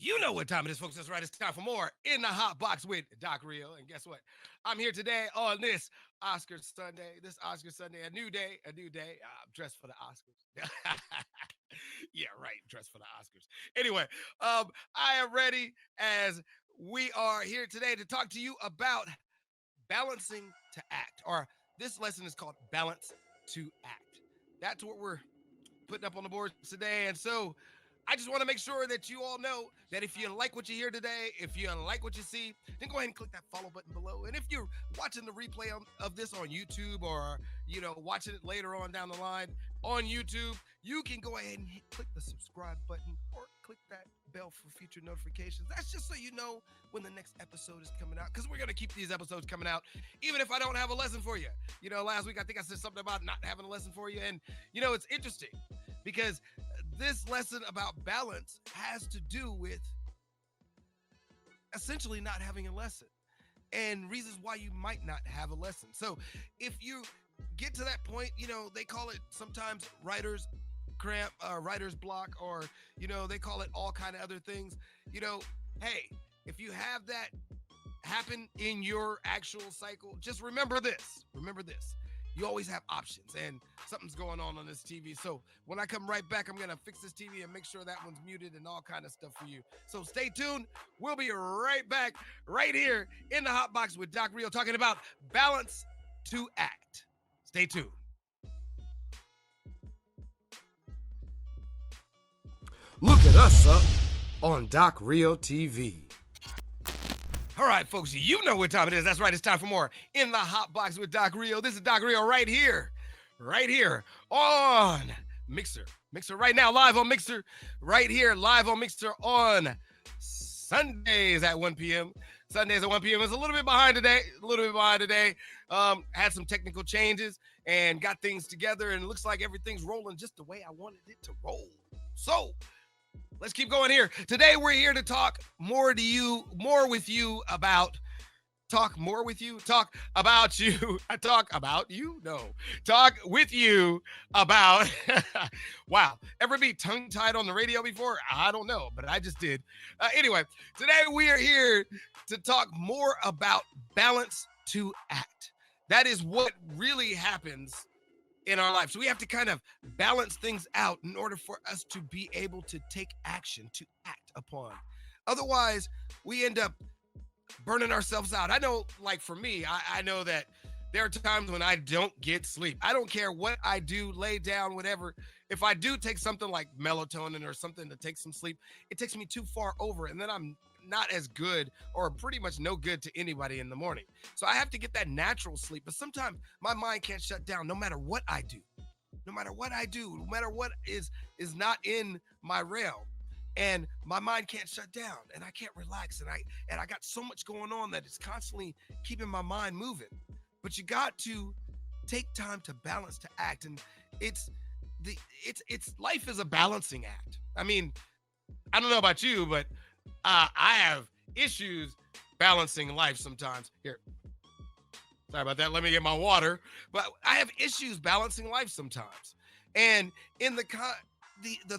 You know what time it is, folks. That's right. It's time for more in the hot box with Doc Rio. And guess what? I'm here today on this Oscar Sunday. This Oscar Sunday, a new day, a new day. I'm dressed for the Oscars. Yeah, right. Dressed for the Oscars. Anyway, I am ready as we are here today to talk to you about balancing to act, or this lesson is called Balance to Act. That's what we're putting up on the board today. And so I just want to make sure that you all know that if you like what you hear today, if you like what you see, then go ahead and click that follow button below. And if you're watching the replay of this on YouTube, or watching it later on down the line on YouTube, you can go ahead and click the subscribe button or click that bell for future notifications. That's just so you know when the next episode is coming out, because we're going to keep these episodes coming out even if I don't have a lesson for you. Last week I think I said something about not having a lesson for you, and it's interesting because this lesson about balance has to do with essentially not having a lesson and reasons why you might not have a lesson. So if you get to that point, they call it sometimes writer's cramp, writer's block, or, they call it all kind of other things. Hey, if you have that happen in your actual cycle, just remember this. You always have options, and something's going on this TV. So when I come right back, I'm going to fix this TV and make sure that one's muted and all kind of stuff for you. So stay tuned. We'll be right back right here in the Hot Box with Doc Rio talking about balance to act. Stay tuned. Look at us up on Doc Rio TV. All right, folks, you know what time it is. That's right. It's time for more in the Hot Box with Doc Rio. This is Doc Rio right here on Mixer. Mixer right now, live on Mixer, right here, live on Mixer on Sundays at 1 p.m. Sundays at 1 p.m. It's a little bit behind today. Had some technical changes and got things together, and it looks like everything's rolling just the way I wanted it to roll. So let's keep going here. Today we're here to talk talk with you about wow, ever be tongue-tied on the radio before? I don't know, but I just did. Anyway, today we are here to talk more about balance to act. That is what really happens in our life. So we have to kind of balance things out in order for us to be able to take action, to act upon. Otherwise, we end up burning ourselves out. I know, like for me, I know that there are times when I don't get sleep. I don't care what I do, lay down, whatever. If I do take something like melatonin or something to take some sleep, it takes me too far over, and then I'm not as good, or pretty much no good to anybody in the morning. So I have to get that natural sleep. But sometimes my mind can't shut down no matter what I do. No matter what is not in my realm. And my mind can't shut down, and I can't relax, and I got so much going on that it's constantly keeping my mind moving. But you got to take time to balance to act, and it's life is a balancing act. I mean, I don't know about you, but I have issues balancing life sometimes. Here, sorry about that. Let me get my water. But I have issues balancing life sometimes, and in the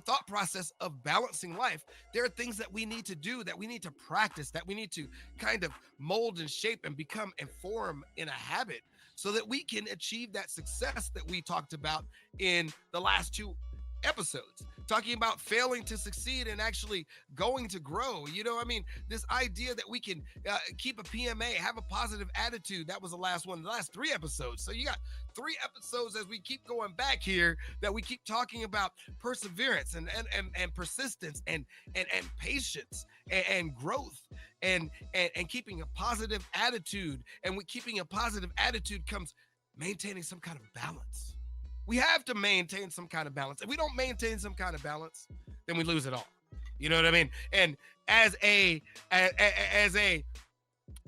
thought process of balancing life, there are things that we need to do, that we need to practice, that we need to kind of mold and shape and become and form in a habit so that we can achieve that success that we talked about in the last two episodes, talking about failing to succeed and actually going to grow. This idea that we can keep a PMA, have a positive attitude. That was the last one, the last 3 episodes. So you got 3 episodes as we keep going back here that we keep talking about perseverance and persistence and patience and growth and keeping a positive attitude. And with keeping a positive attitude comes maintaining some kind of balance. We have to maintain some kind of balance. If we don't maintain some kind of balance, then we lose it all. You know what I mean? And as a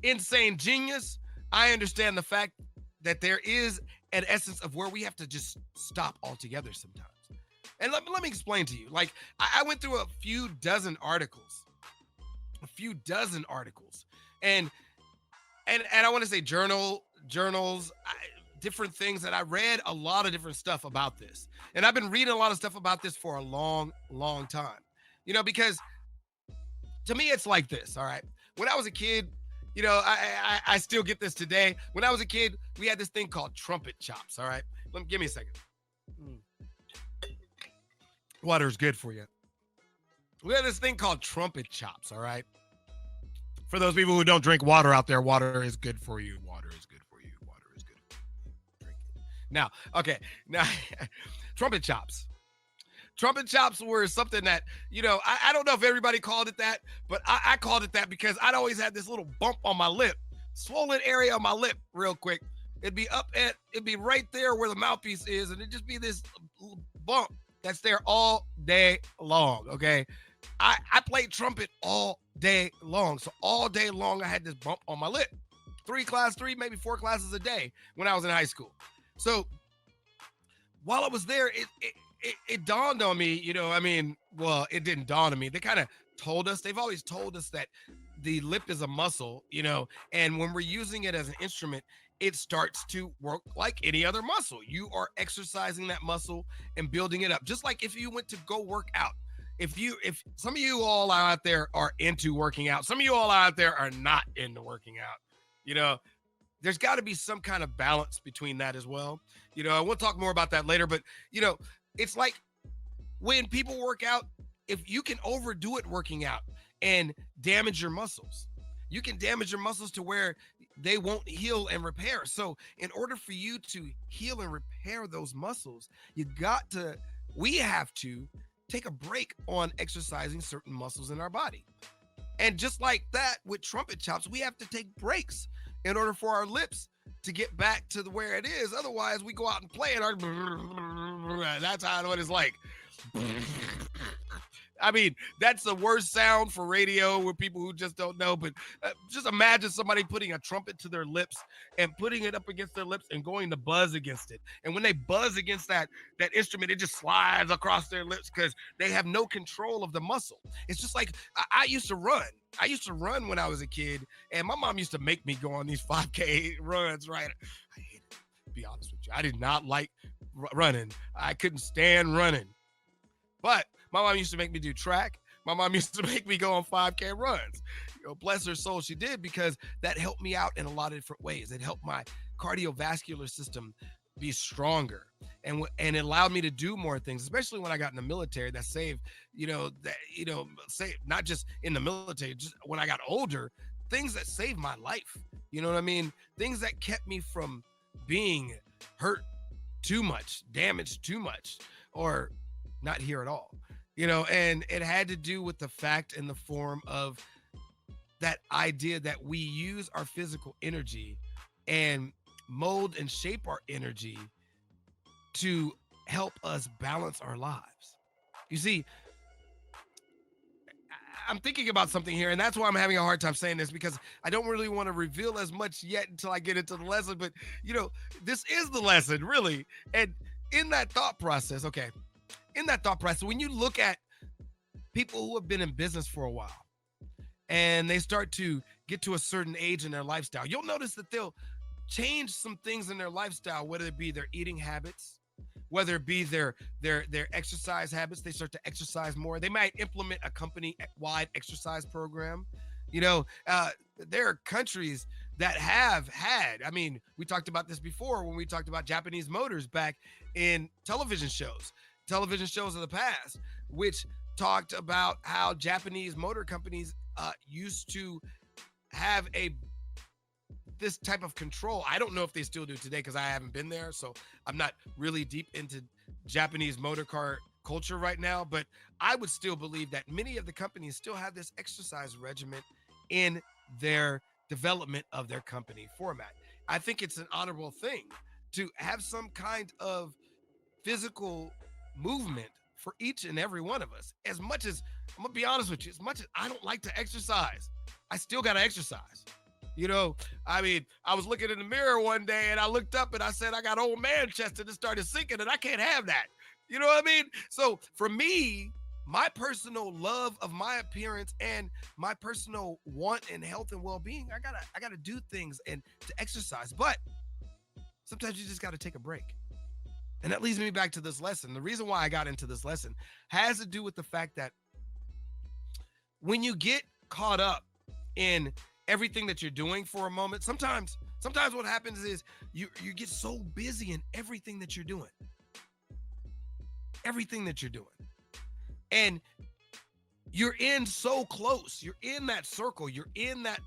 insane genius, I understand the fact that there is an essence of where we have to just stop altogether sometimes. And let me explain to you. Like, I went through a few dozen articles, and I want to say journals, different things that I read a lot of different stuff about this. And I've been reading a lot of stuff about this for a long, long time. Because to me, it's like this. All right. When I was a kid, I still get this today. When I was a kid, we had this thing called trumpet chops. All right. Give me a second. Water is good for you. We had this thing called trumpet chops. All right. For those people who don't drink water out there, water is good for you. Water is good for you. Water is good for you. Drink it. Now, okay. Now, trumpet chops. Trumpet chops were something that, I don't know if everybody called it that, but I called it that because I'd always had this little bump on my lip, swollen area on my lip real quick. It'd be right there where the mouthpiece is, and it'd just be this bump that's there all day long, okay? I played trumpet all day long. So all day long, I had this bump on my lip. 3, maybe 4 classes a day when I was in high school. So while I was there, it dawned on me, it didn't dawn on me. They kind of they've always told us that the lip is a muscle, and when we're using it as an instrument, it starts to work like any other muscle. You are exercising that muscle and building it up. Just like if you went to go work out. If some of you all out there are into working out, some of you all out there are not into working out, there's got to be some kind of balance between that as well. We'll talk more about that later, but it's like when people work out, if you can overdo it working out and damage your muscles, you can damage your muscles to where they won't heal and repair. So in order for you to heal and repair those muscles, we have to take a break on exercising certain muscles in our body. And just like that with trumpet chops, we have to take breaks in order for our lips to get back to where it is. Otherwise, we go out and play and that's what it's like. I mean, that's the worst sound for radio with people who just don't know. But just imagine somebody putting a trumpet to their lips and putting it up against their lips and going to buzz against it. And when they buzz against that instrument, it just slides across their lips because they have no control of the muscle. It's just like I used to run. I used to run when I was a kid, and my mom used to make me go on these 5K runs, right? I hated it, to be honest with you. I did not like running. I couldn't stand running. But my mom used to make me do track. My mom used to make me go on 5K runs. Bless her soul, she did, because that helped me out in a lot of different ways. It helped my cardiovascular system be stronger, and it allowed me to do more things, especially when I got in the military. That saved, not just in the military, just when I got older, things that saved my life. You know what I mean? Things that kept me from being hurt too much, damaged too much, or not here at all. And it had to do with the fact in the form of that idea that we use our physical energy and mold and shape our energy to help us balance our lives. You see, I'm thinking about something here, and that's why I'm having a hard time saying this, because I don't really want to reveal as much yet until I get into the lesson. But, this is the lesson, really. And in that thought process, when you look at people who have been in business for a while and they start to get to a certain age in their lifestyle, you'll notice that they'll change some things in their lifestyle, whether it be their eating habits, whether it be their exercise habits. They start to exercise more. They might implement a company-wide exercise program. There are countries that have had, we talked about this before when we talked about Japanese motors back in television shows of the past, which talked about how Japanese motor companies used to have this type of control. I don't know if they still do today because I haven't been there, so I'm not really deep into Japanese motor car culture right now, but I would still believe that many of the companies still have this exercise regimen in their development of their company format. I think it's an honorable thing to have some kind of physical movement for each and every one of us. As much as, I'm gonna be honest with you, as much as I don't like to exercise, I still gotta exercise. I was looking in the mirror one day and I looked up and I said, I got old man chest, and it started sinking, and I can't have that. You know what I mean? So for me, my personal love of my appearance and my personal want and health and well-being, I gotta do things and to exercise. But sometimes you just gotta take a break. And that leads me back to this lesson. The reason why I got into this lesson has to do with the fact that when you get caught up in everything that you're doing for a moment, sometimes what happens is you get so busy in everything that you're doing. And you're in so close. You're in that circle. You're in that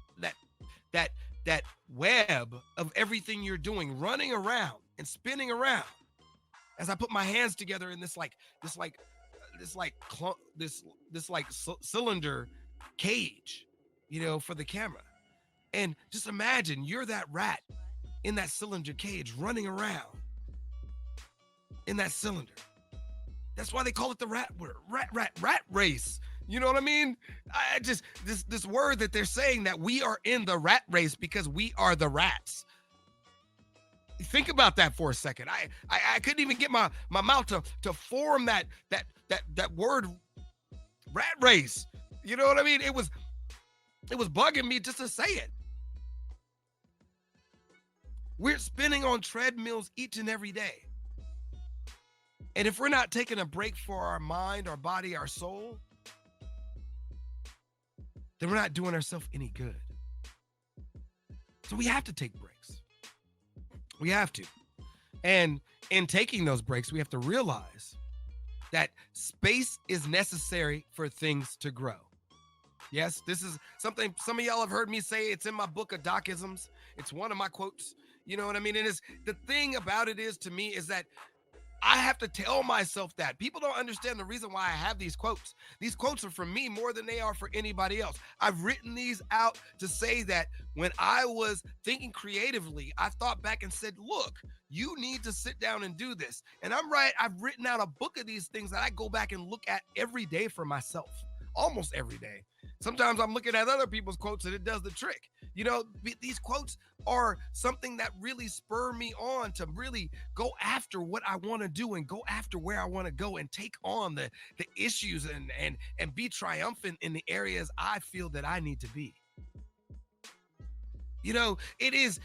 web of everything you're doing, running around and spinning around. As I put my hands together in this cylinder cage, for the camera. And just imagine you're that rat in that cylinder cage running around in that cylinder. That's why they call it the rat race. You know what I mean? I just this word that they're saying that we are in the rat race because we are the rats. Think about that for a second. I couldn't even get my mouth to form that word rat race. You know what I mean? It was bugging me just to say it. We're spinning on treadmills each and every day. And if we're not taking a break for our mind, our body, our soul, then we're not doing ourselves any good. So we have to take breaks. We have to. And in taking those breaks, we have to realize that space is necessary for things to grow. Yes, this is something some of y'all have heard me say. It's in my book of Docisms. It's one of my quotes. You know what I mean? And the thing about it is, to me, is that I have to tell myself that. People don't understand the reason why I have these quotes. These quotes are for me more than they are for anybody else. I've written these out to say that when I was thinking creatively, I thought back and said, look, you need to sit down and do this. And I'm right. I've written out a book of these things that I go back and look at every day for myself, almost every day. Sometimes I'm looking at other people's quotes and it does the trick. These quotes are something that really spur me on to really go after what I want to do and go after where I want to go and take on the issues and be triumphant in the areas I feel that I need to be. It is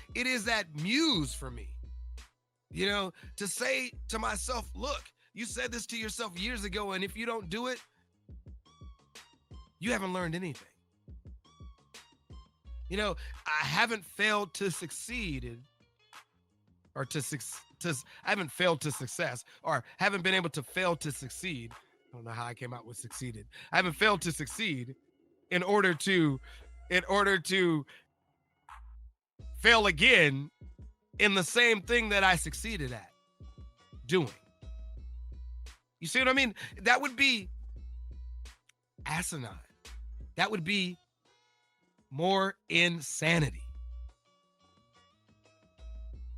that muse for me, to say to myself, look, you said this to yourself years ago, and if you don't do it, you haven't learned anything. I haven't failed to succeed I haven't failed to success, or haven't been able to fail to succeed. I don't know how I came out with succeeded. I haven't failed to succeed in order to fail again in the same thing that I succeeded at doing. You see what I mean? That would be asinine. That would be more insanity.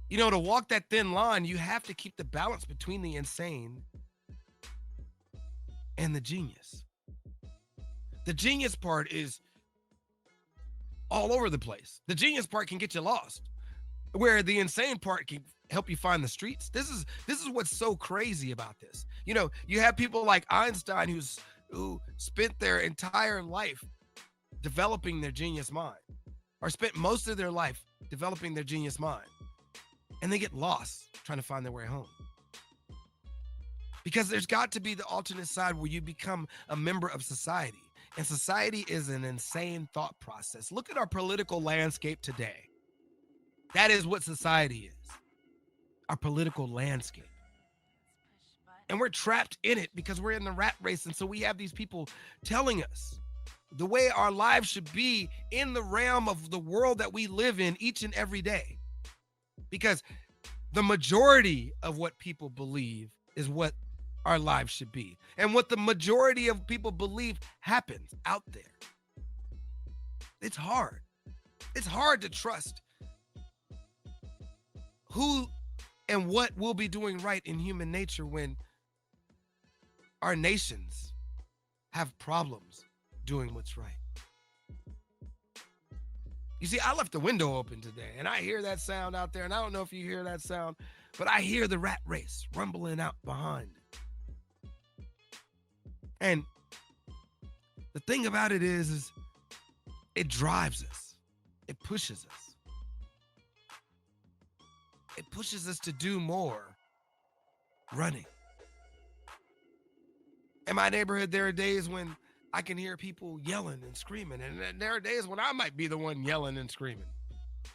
To walk that thin line, you have to keep the balance between the insane and the genius. The genius part is all over the place. The genius part can get you lost, where the insane part can help you find the streets. This is what's so crazy about this. You have people like Einstein who spent their entire life developing their genius mind, or spent most of their life developing their genius mind, and they get lost trying to find their way home. Because there's got to be the alternate side where you become a member of society, and society is an insane thought process. Look at our political landscape today. That is what society is, our political landscape. And we're trapped in it because we're in the rat race. And so we have these people telling us the way our lives should be in the realm of the world that we live in each and every day. Because the majority of what people believe is what our lives should be. And what the majority of people believe happens out there. It's hard. It's hard to trust who and what we'll be doing right in human nature when our nations have problems doing what's right. You see, I left the window open today, and I hear that sound out there, and I don't know if you hear that sound, but I hear the rat race rumbling out behind. And the thing about it is it drives us. It pushes us. It pushes us to do more running. In my neighborhood, there are days when I can hear people yelling and screaming. And there are days when I might be the one yelling and screaming.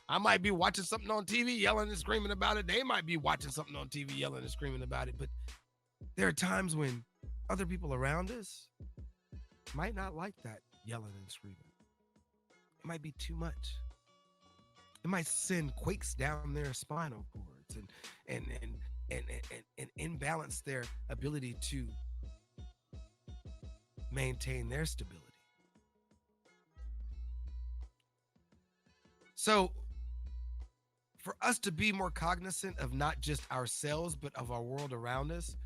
I might be watching something on TV, yelling and screaming about it. They might be watching something on TV, yelling and screaming about it. But there are times when other people around us might not like that yelling and screaming. It might be too much. It might send quakes down their spinal cords and imbalance their ability to maintain their stability. So for us to be more cognizant of not just ourselves, but of our world around us,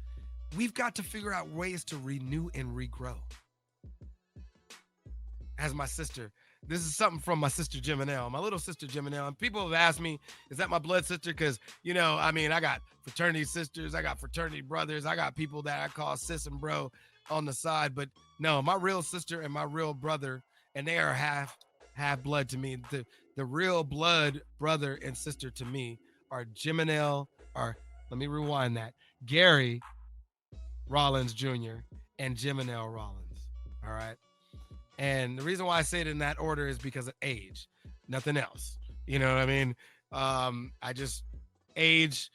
we've got to figure out ways to renew and regrow. As my sister, this is something from my sister Jiminelle, my little sister Jiminelle. And people have asked me, is that my blood sister? Because, you know, I mean, I got fraternity sisters, I got fraternity brothers, I got people that I call sis and bro on the side. But no, my real sister and my real brother, and they are half blood to me. The real blood brother and sister to me are Jiminelle, or let me rewind that, Gary Rollins Jr. and Jiminelle Rollins. All right. And the reason why I say it in that order is because of age, nothing else. You know what I mean? I just, age,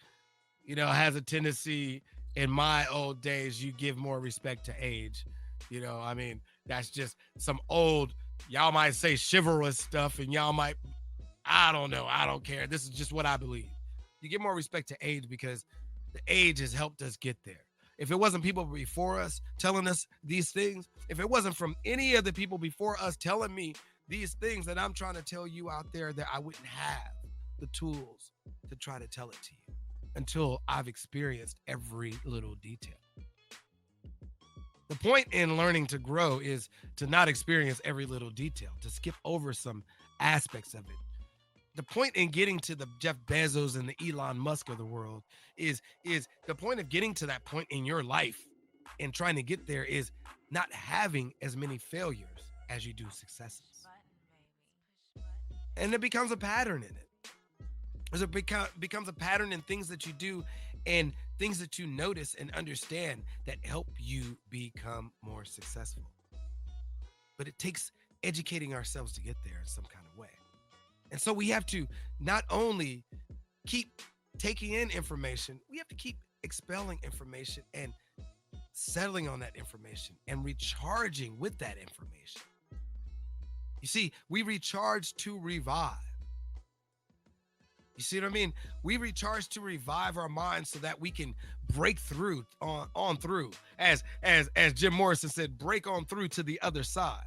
you know, has a tendency in my old days, you give more respect to age. You know, I mean, that's just some old, y'all might say chivalrous stuff, and y'all might, I don't know, I don't care. This is just what I believe. You give more respect to age because the age has helped us get there. If it wasn't people before us telling us these things, if it wasn't from any of the people before us telling me these things that I'm trying to tell you out there, that I wouldn't have the tools to try to tell it to you until I've experienced every little detail. The point in learning to grow is to not experience every little detail, to skip over some aspects of it. The point in getting to the Jeff Bezos and the Elon Musk of the world is the point of getting to that point in your life and trying to get there is not having as many failures as you do successes. And it becomes a pattern in it. It becomes a pattern in things that you do and things that you notice and understand that help you become more successful. But it takes educating ourselves to get there in some kind of way. And so we have to not only keep taking in information, we have to keep expelling information and settling on that information and recharging with that information. You see, we recharge to revive. You see what I mean? We recharge to revive our minds so that we can break through on through. As Jim Morrison said, break on through to the other side.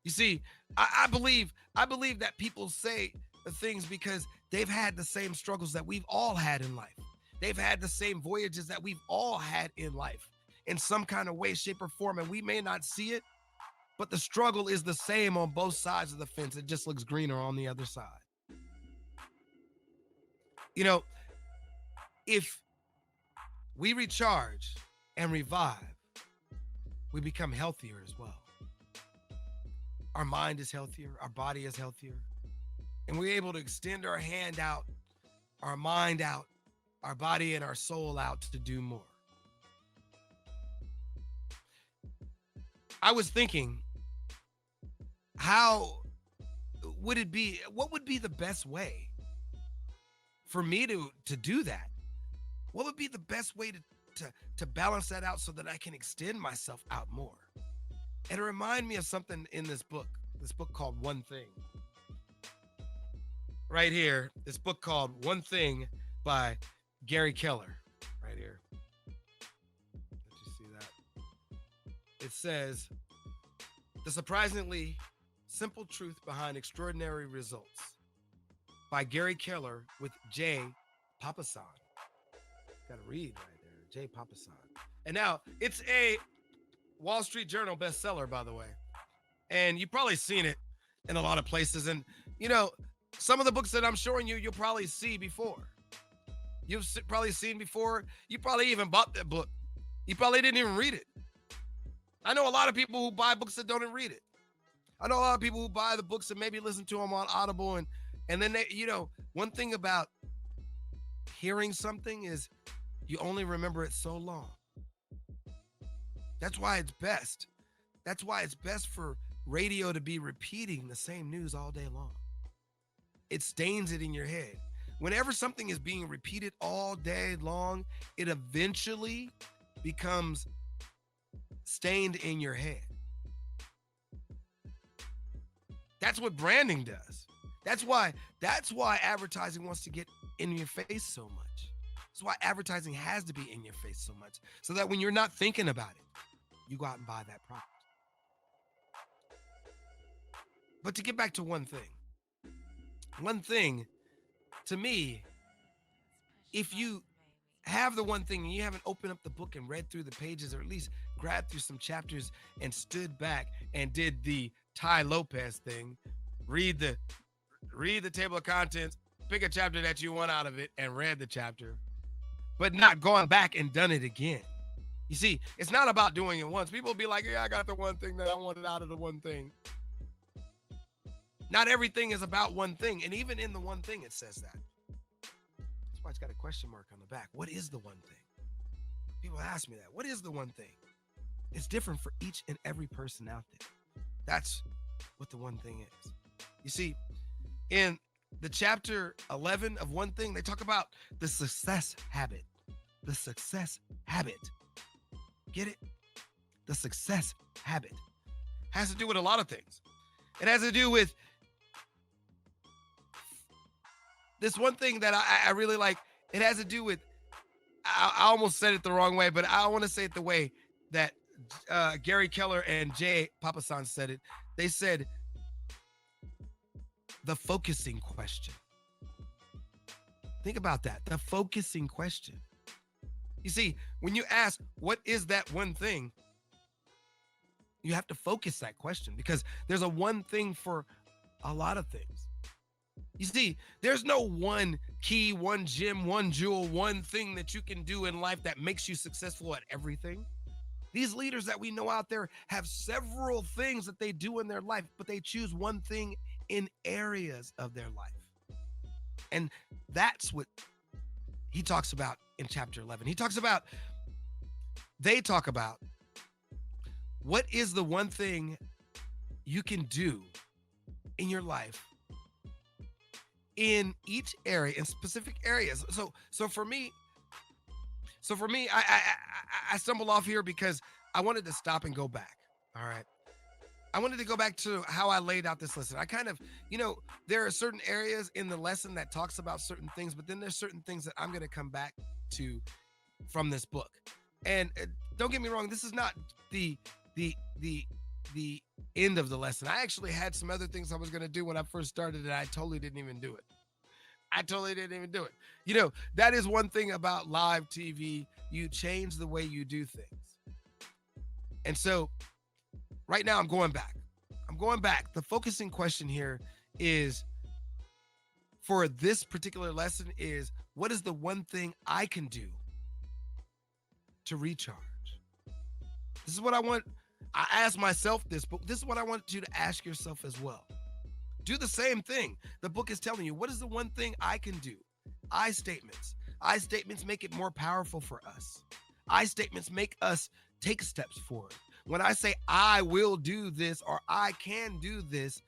You see, I believe that people say the things because they've had the same struggles that we've all had in life. They've had the same voyages that we've all had in life in some kind of way, shape, or form. And we may not see it, but the struggle is the same on both sides of the fence. It just looks greener on the other side. You know, if we recharge and revive, we become healthier as well. Our mind is healthier, our body is healthier, and we're able to extend our hand out, our mind out, our body and our soul out to do more. I was thinking, what would be the best way for me to do that? What would be the best way to balance that out so that I can extend myself out more? And it reminded me of something in this book called One Thing. Right here, this book called One Thing by Gary Keller. Right here. Let you see that. It says, "The surprisingly simple truth behind extraordinary results," by Gary Keller with Jay Papasan. Got to read right there, Jay Papasan. And now, it's a Wall Street Journal bestseller, by the way. And you've probably seen it in a lot of places. And, you know, some of the books that I'm showing you, you'll probably see before. You've probably seen before. You probably even bought that book. You probably didn't even read it. I know a lot of people who buy books that don't even read it. I know a lot of people who buy the books and maybe listen to them on Audible. And then they, you know, one thing about hearing something is you only remember it so long. That's why it's best. That's why it's best for radio to be repeating the same news all day long. It stains it in your head. Whenever something is being repeated all day long, it eventually becomes stained in your head. That's what branding does. That's why advertising wants to get in your face so much. That's why advertising has to be in your face so much, so that when you're not thinking about it, you go out and buy that product. But to get back to one thing, to me, if you have the one thing and you haven't opened up the book and read through the pages, or at least grabbed through some chapters and stood back and did the Ty Lopez thing, read the table of contents, pick a chapter that you want out of it and read the chapter, but not going back and done it again. You see, it's not about doing it once. People be like, yeah, I got the one thing that I wanted out of the one thing. Not everything is about one thing. And even in the one thing, it says that. That's why it's got a question mark on the back. What is the one thing? People ask me that. What is the one thing? It's different for each and every person out there. That's what the one thing is. You see, in the chapter 11 of One Thing, they talk about the success habit. The success habit. Get it? The success habit has to do with a lot of things. It has to do with this one thing that I really like. It has to do with, I almost said it the wrong way, but I want to say it the way that Gary Keller and Jay Papasan said it. They said, the focusing question. Think about that. The focusing question. You see, when you ask, what is that one thing? You have to focus that question, because there's a one thing for a lot of things. You see, there's no one key, one gem, one jewel, one thing that you can do in life that makes you successful at everything. These leaders that we know out there have several things that they do in their life, but they choose one thing in areas of their life. And that's what he talks about in chapter 11. They talk about what is the one thing you can do in your life in each area, in specific areas. So for me, I stumbled off here because I wanted to stop and go back. All right. I wanted to go back to how I laid out this lesson. I kind of, there are certain areas in the lesson that talks about certain things, but then there's certain things that I'm going to come back to from this book. And don't get me wrong, this is not the end of the lesson. I actually had some other things I was going to do when I first started, and I totally didn't even do it. That is one thing about live TV. You change the way you do things. And so right now I'm going back. The focusing question here is, for this particular lesson, is what is the one thing I can do to recharge? This is what I want. I asked myself this, but this is what I want you to ask yourself as well. Do the same thing. The book is telling you, what is the one thing I can do? I statements. I statements make it more powerful for us. I statements make us take steps forward. When I say I will do this or I can do this,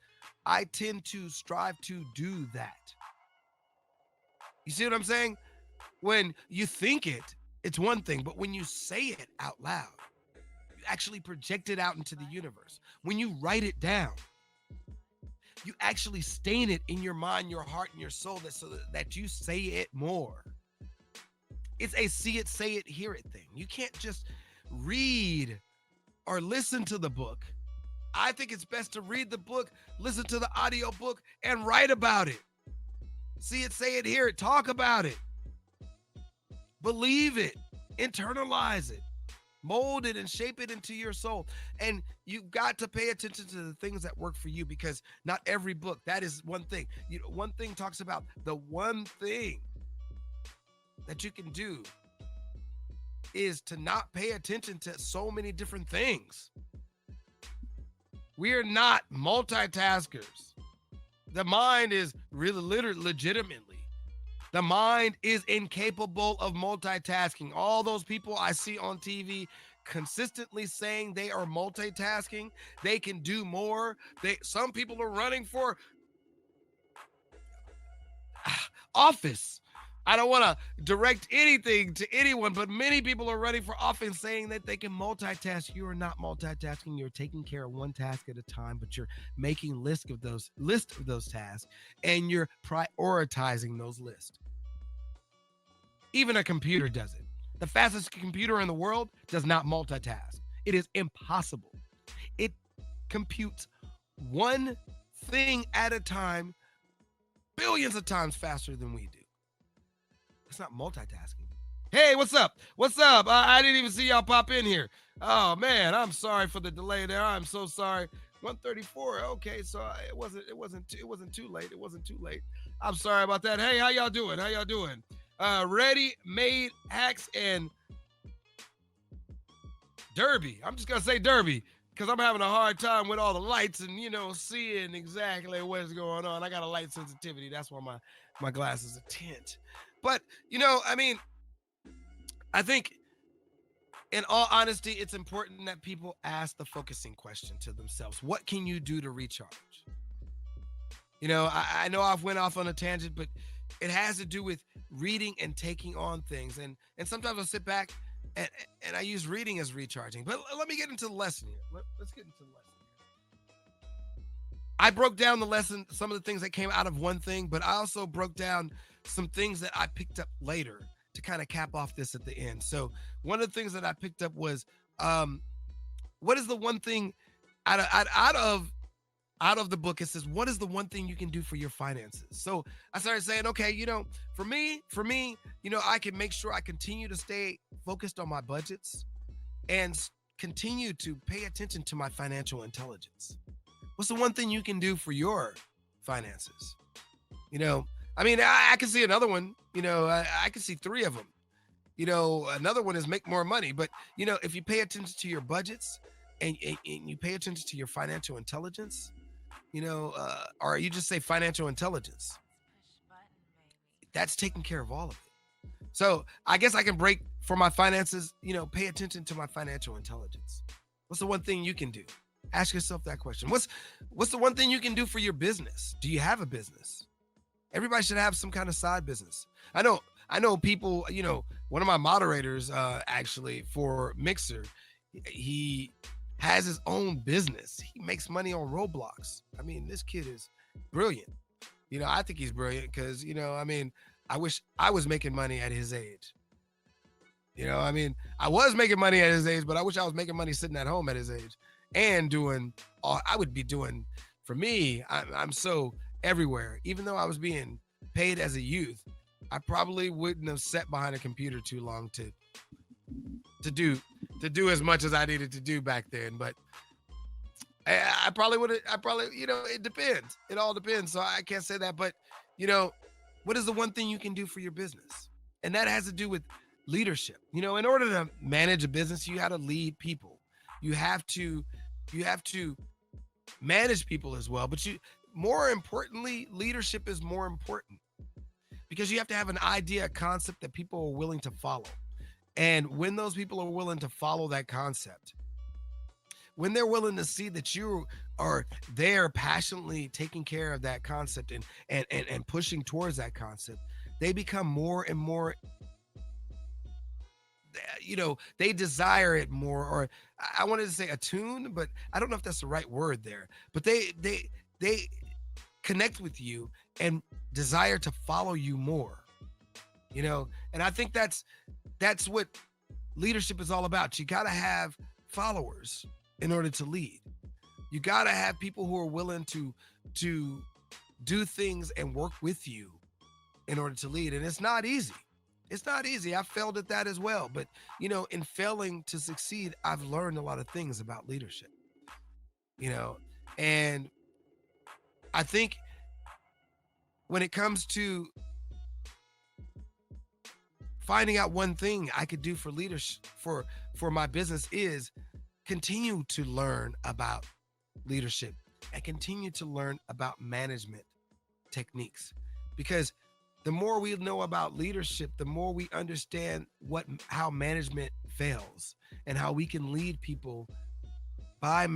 I tend to strive to do that. You see what I'm saying? When you think it, it's one thing, but when you say it out loud, you actually project it out into the universe. When you write it down, you actually stain it in your mind, your heart, and your soul, so that you say it more. It's a see it, say it, hear it thing. You can't just read or listen to the book. I think it's best to read the book, listen to the audio book, and write about it. See it, say it, hear it, talk about it. Believe it, internalize it, mold it, and shape it into your soul. And you've got to pay attention to the things that work for you, because not every book, that is one thing. One thing talks about the one thing that you can do is to not pay attention to so many different things. We are not multitaskers. The mind is really legitimately. The mind is incapable of multitasking. All those people I see on TV consistently saying they are multitasking, they can do more. Some people are running for office. I don't want to direct anything to anyone, but many people are running for office saying that they can multitask. You are not multitasking. You're taking care of one task at a time, but you're making list of those tasks, and you're prioritizing those lists. Even a computer does it. The fastest computer in the world does not multitask. It is impossible. It computes one thing at a time, billions of times faster than we do. It's not multitasking. Hey, what's up? What's up? I didn't even see y'all pop in here. Oh man, I'm sorry for the delay there. I'm so sorry. 1:34. Okay, so it wasn't too late. It wasn't too late. I'm sorry about that. Hey, how y'all doing? Ready-made hacks and Derby. I'm just gonna say Derby because I'm having a hard time with all the lights and seeing exactly what's going on. I got a light sensitivity. That's why my glasses are tint. But I think in all honesty, it's important that people ask the focusing question to themselves. What can you do to recharge? I know I've went off on a tangent, but it has to do with reading and taking on things. And sometimes I'll sit back and I use reading as recharging. But let me get into the lesson here. Let's get into the lesson here. I broke down the lesson, some of the things that came out of one thing, but I also broke down some things that I picked up later to kind of cap off this at the end. So one of the things that I picked up was, what is the one thing out of the book? It says, what is the one thing you can do for your finances? So I started saying, okay, for me, I can make sure I continue to stay focused on my budgets and continue to pay attention to my financial intelligence. What's the one thing you can do for your finances? I can see another one, I can see three of them. Another one is make more money. But, if you pay attention to your budgets and you pay attention to your financial intelligence, or you just say financial intelligence, that's taking care of all of it. So I guess I can break for my finances, pay attention to my financial intelligence. What's the one thing you can do? Ask yourself that question. What's the one thing you can do for your business? Do you have a business? Everybody should have some kind of side business. I know people, one of my moderators, actually for Mixer, he has his own business. He makes money on Roblox. This kid is brilliant. I think he's brilliant because, I wish I was making money at his age. I was making money at his age, but I wish I was making money sitting at home at his age and doing all I would be doing. For me, I'm so everywhere. Even though I was being paid as a youth, I probably wouldn't have sat behind a computer too long to do as much as I needed to do back then. But I probably would have. It depends. It all depends. So I can't say that. But what is the one thing you can do for your business? And that has to do with leadership. In order to manage a business, you got to lead people. You have to manage people as well. But more importantly, leadership is more important because you have to have an idea, a concept that people are willing to follow. And when those people are willing to follow that concept, when they're willing to see that you are there passionately taking care of that concept and pushing towards that concept, they become more and more, they desire it more, or I wanted to say attuned, but I don't know if that's the right word there, but they connect with you and desire to follow you more, and I think that's what leadership is all about. You got to have followers in order to lead. You got to have people who are willing to do things and work with you in order to lead. And it's not easy. It's not easy. I failed at that as well. But, in failing to succeed, I've learned a lot of things about leadership, and I think when it comes to finding out one thing I could do for leadership, for my business, is continue to learn about leadership and continue to learn about management techniques, because the more we know about leadership, the more we understand how management fails and how we can lead people by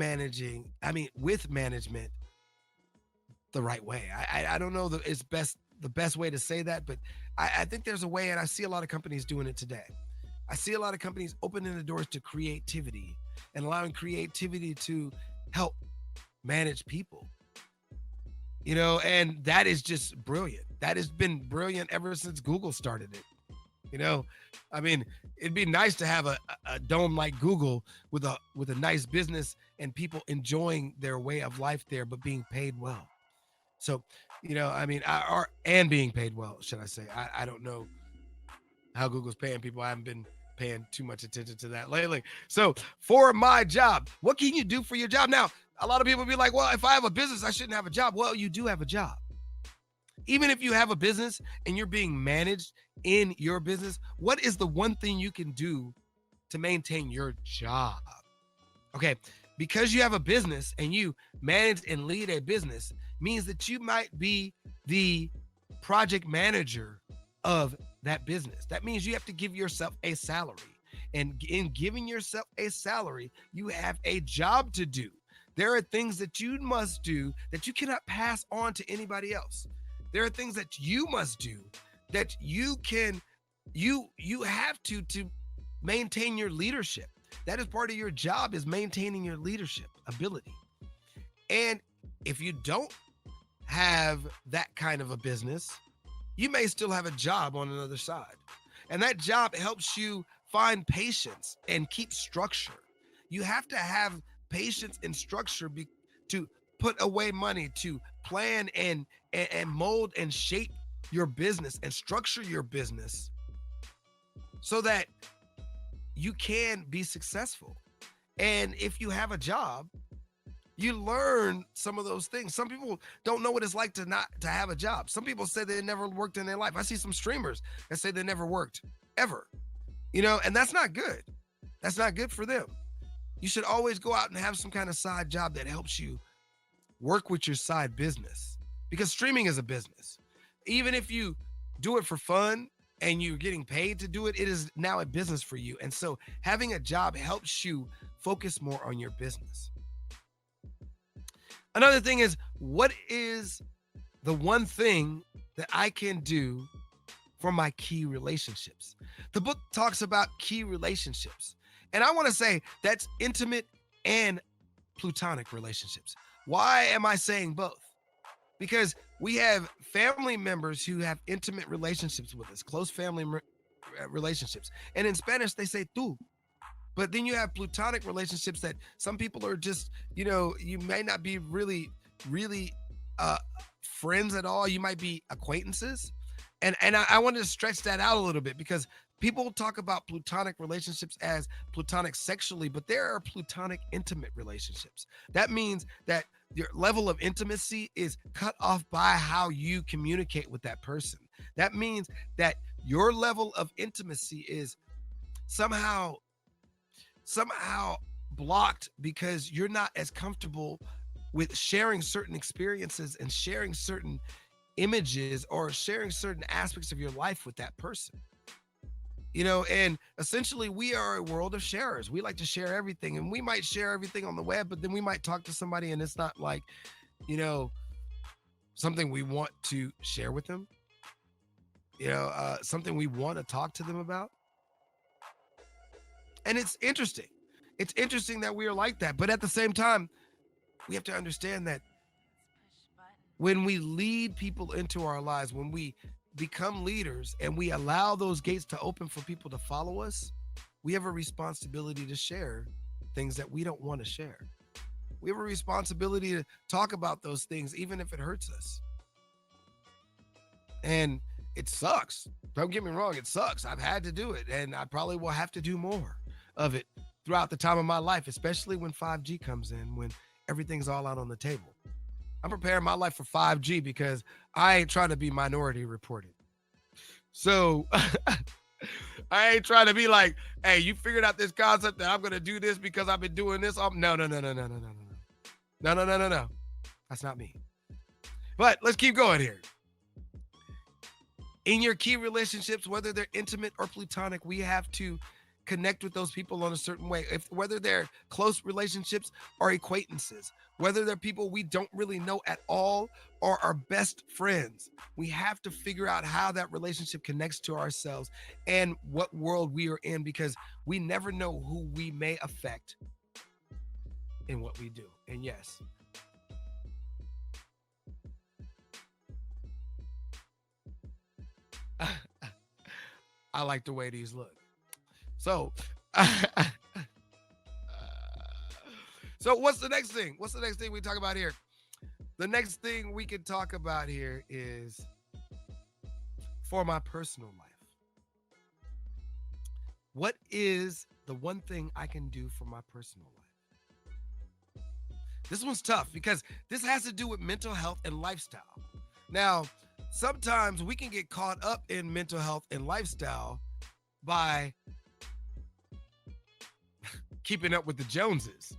with management the right way. I don't know the best way to say that, but I think there's a way, and I see a lot of companies doing it today. I see a lot of companies opening the doors to creativity and allowing creativity to help manage people. And that is just brilliant. That has been brilliant ever since Google started it. You know, I mean, it'd be nice to have a dome like Google with a nice business and people enjoying their way of life there, but being paid well. So, and being paid well, should I say? I don't know how Google's paying people. I haven't been paying too much attention to that lately. So, for my job, what can you do for your job? Now, a lot of people be like, well, if I have a business, I shouldn't have a job. Well, you do have a job. Even if you have a business and you're being managed in your business, what is the one thing you can do to maintain your job? Okay, because you have a business and you manage and lead a business means that you might be the project manager of that business. That means you have to give yourself a salary. And in giving yourself a salary, you have a job to do. There are things that you must do that you cannot pass on to anybody else. There are things that you must do that you have to maintain your leadership. That is part of your job, is maintaining your leadership ability. And if you don't have that kind of a business, you may still have a job on another side. And that job helps you find patience and keep structure. You have to have patience and structure to put away money, to plan and mold and shape your business and structure your business so that you can be successful. And if you have a job, you learn some of those things. Some people don't know what it's like to have a job. Some people say they never worked in their life. I see some streamers that say they never worked ever, and that's not good. That's not good for them. You should always go out and have some kind of side job that helps you work with your side business, because streaming is a business. Even if you do it for fun and you're getting paid to do it, it is now a business for you. And so having a job helps you focus more on your business. Another thing is, what is the one thing that I can do for my key relationships? The book talks about key relationships. And I want to say that's intimate and platonic relationships. Why am I saying both? Because we have family members who have intimate relationships with us, close family relationships. And in Spanish, they say tú. But then you have platonic relationships that some people are just, you may not be really, really friends at all. You might be acquaintances. And I wanted to stretch that out a little bit, because people talk about platonic relationships as platonic sexually, but there are platonic intimate relationships. That means that your level of intimacy is cut off by how you communicate with that person. That means that your level of intimacy is somehow blocked because you're not as comfortable with sharing certain experiences and sharing certain images or sharing certain aspects of your life with that person. And essentially we are a world of sharers. We like to share everything, and we might share everything on the web, but then we might talk to somebody and it's not like, something we want to share with them, something we want to talk to them about. And it's interesting. It's interesting that we are like that. But at the same time, we have to understand that when we lead people into our lives, when we become leaders and we allow those gates to open for people to follow us, we have a responsibility to share things that we don't want to share. We have a responsibility to talk about those things, even if it hurts us. And it sucks. Don't get me wrong, it sucks. I've had to do it, and I probably will have to do more of it throughout the time of my life, especially when 5G comes in, when everything's all out on the table. I'm preparing my life for 5G because I ain't trying to be minority reported. So I ain't trying to be like, hey, you figured out this concept that I'm going to do this because I've been doing this. No. That's not me. But let's keep going here. In your key relationships, whether they're intimate or platonic, we have to connect with those people in a certain way. Whether they're close relationships or acquaintances, whether they're people we don't really know at all or our best friends, we have to figure out how that relationship connects to ourselves and what world we are in, because we never know who we may affect in what we do. And yes, I like the way these look. So, so what's the next thing? What's the next thing we talk about here? The next thing we can talk about here is for my personal life. What is the one thing I can do for my personal life? This one's tough because this has to do with mental health and lifestyle. Now, sometimes we can get caught up in mental health and lifestyle by keeping up with the Joneses.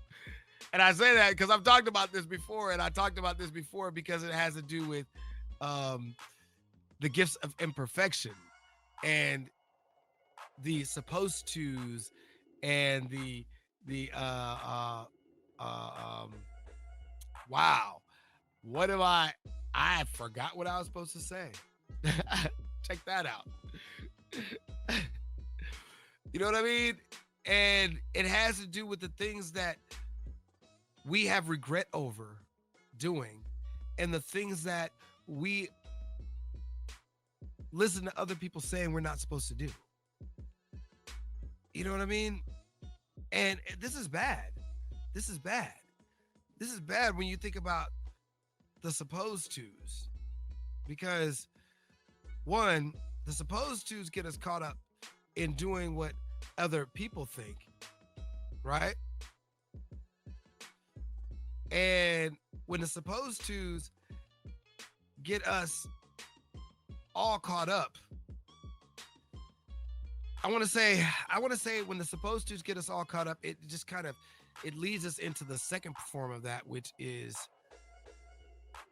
And I say that because I've talked about this before, and I talked about this before because it has to do with the gifts of imperfection and the supposed tos and wow, what am I forgot what I was supposed to say. Check that out. You know what I mean? And it has to do with the things that we have regret over doing and the things that we listen to other people saying we're not supposed to do. You know what I mean? And this is bad. This is bad. This is bad when you think about the supposed tos. Because one, the supposed tos get us caught up in doing what other people think, right? And when the supposed tos get us all caught up, I want to say when the supposed tos get us all caught up, it just kind of, it leads us into the second form of that, which is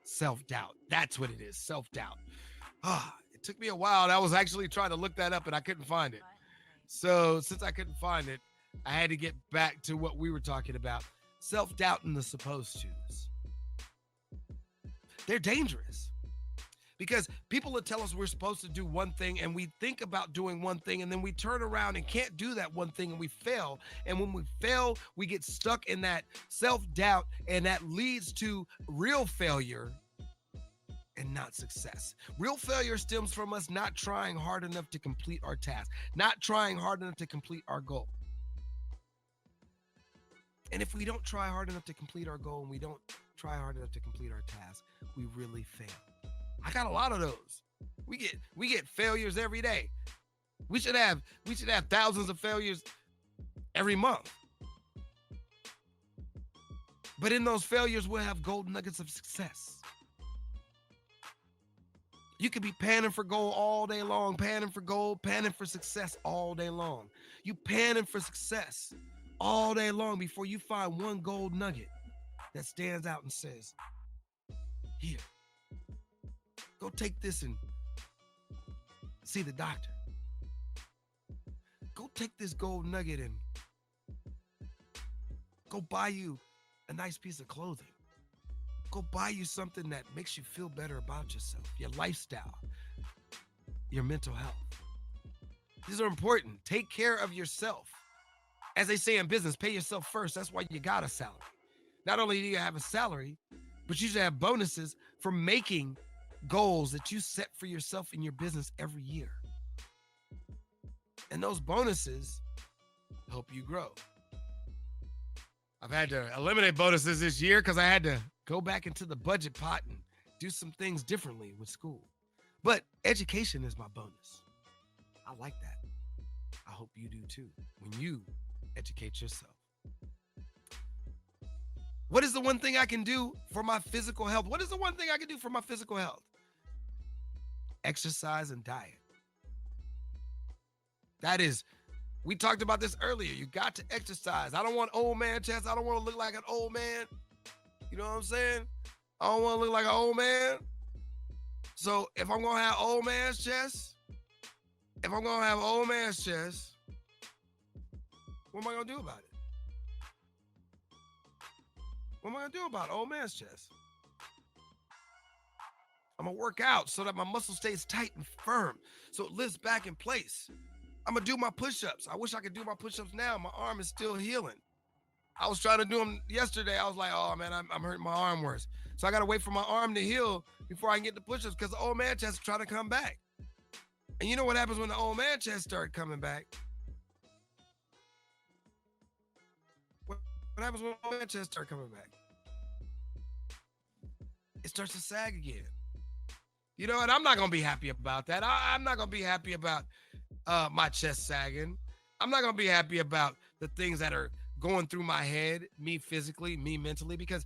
self-doubt. That's what it is, self-doubt. It took me a while. I was actually trying to look that up and I couldn't find it. So since I couldn't find it, I had to get back to what we were talking about. Self-doubt and the supposed tos. They're dangerous because people will tell us we're supposed to do one thing and we think about doing one thing and then we turn around and can't do that one thing and we fail. And when we fail, we get stuck in that self-doubt and that leads to real failure and not success. Real failure stems from us not trying hard enough to complete our task, not trying hard enough to complete our goal. And if we don't try hard enough to complete our goal and we don't try hard enough to complete our task, we really fail. I got a lot of those. We get failures every day. We should have thousands of failures every month. But in those failures, we'll have gold nuggets of success. You could be panning for gold all day long, panning for gold, panning for success all day long. You panning for success all day long before you find one gold nugget that stands out and says, here, go take this and see the doctor. Go take this gold nugget and go buy you a nice piece of clothing. Go buy you something that makes you feel better about yourself, your lifestyle, your mental health. These are important. Take care of yourself. As they say in business, pay yourself first. That's why you got a salary. Not only do you have a salary, but you should have bonuses for making goals that you set for yourself in your business every year. And those bonuses help you grow. I've had to eliminate bonuses this year because I had to go back into the budget pot and do some things differently with school. But education is my bonus. I like that. I hope you do too when you educate yourself. What is the one thing I can do for my physical health? What is the one thing I can do for my physical health? Exercise and diet. That is, we talked about this earlier. You got to exercise. I don't want old man chest. I don't want to look like an old man. You know what I'm saying? I don't want to look like an old man. So if I'm gonna have old man's chest, what am I gonna do about it? What am I gonna do about old man's chest? I'm gonna work out so that my muscle stays tight and firm, so it lifts back in place. I'm gonna do my push-ups. I wish I could do my push-ups now. My arm is still healing. I was trying to do them yesterday. I was like, oh man, I'm hurting my arm worse. So I gotta wait for my arm to heal before I can get the push-ups because the old man chest is trying to come back. And you know what happens when the old man chest starts coming back? What happens when the old man chest starts coming back? It starts to sag again. You know, and I'm not gonna be happy about that. I'm not gonna be happy about my chest sagging. I'm not gonna be happy about the things that are going through my head, me physically, me mentally, because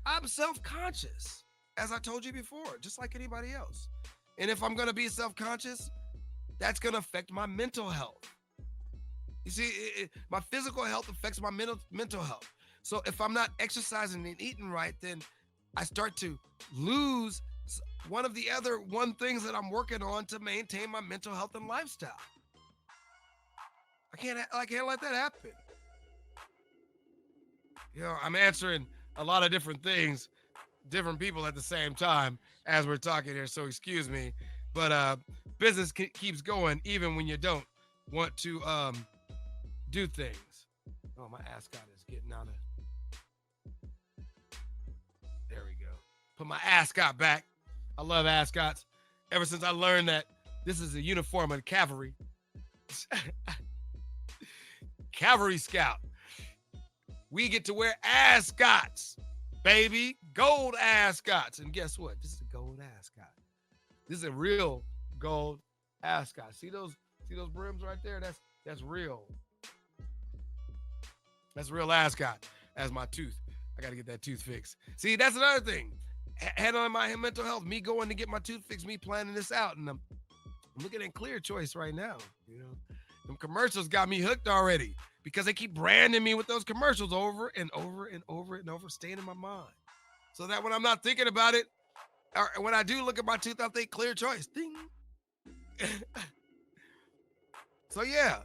I'm self-conscious, as I told you before, just like anybody else. And if I'm gonna be self-conscious, that's gonna affect my mental health. You see, my physical health affects my mental health. So if I'm not exercising and eating right, then I start to lose one of the other things that I'm working on to maintain my mental health and lifestyle. I can't let that happen. You know, I'm answering a lot of different things, different people at the same time as we're talking here, so excuse me. But business keeps going even when you don't want to do things. Oh, my ascot is getting out of... There we go. Put my ascot back. I love ascots. Ever since I learned that this is a uniform of the cavalry. Cavalry Scout. We get to wear ascots, baby. Gold ascots. And guess what? This is a gold ascot. This is a real gold ascot. See those brims right there? That's real. That's real ascot. That's my tooth. I got to get that tooth fixed. See, that's another thing. Handling my mental health, me going to get my tooth fixed, me planning this out. And I'm looking at Clear Choice right now. You know, them commercials got me hooked already because they keep branding me with those commercials over and over and over and over, staying in my mind. So that when I'm not thinking about it, or when I do look at my tooth, I think Clear Choice. Ding. So yeah,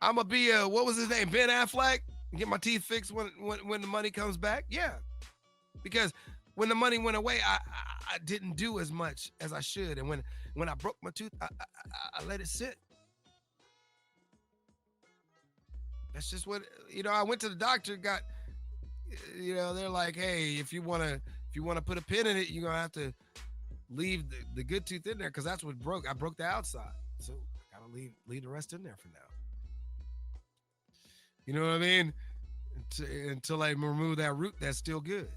I'm going to be, what was his name? Ben Affleck? Get my teeth fixed when the money comes back. Yeah. Because when the money went away, I didn't do as much as I should. And when I broke my tooth, I let it sit. That's just what, I went to the doctor, got, they're like, hey, if you want to put a pin in it, you're going to have to leave the good tooth in there because that's what broke. I broke the outside. So I got to leave the rest in there for now. You know what I mean? Until I remove that root, that's still good.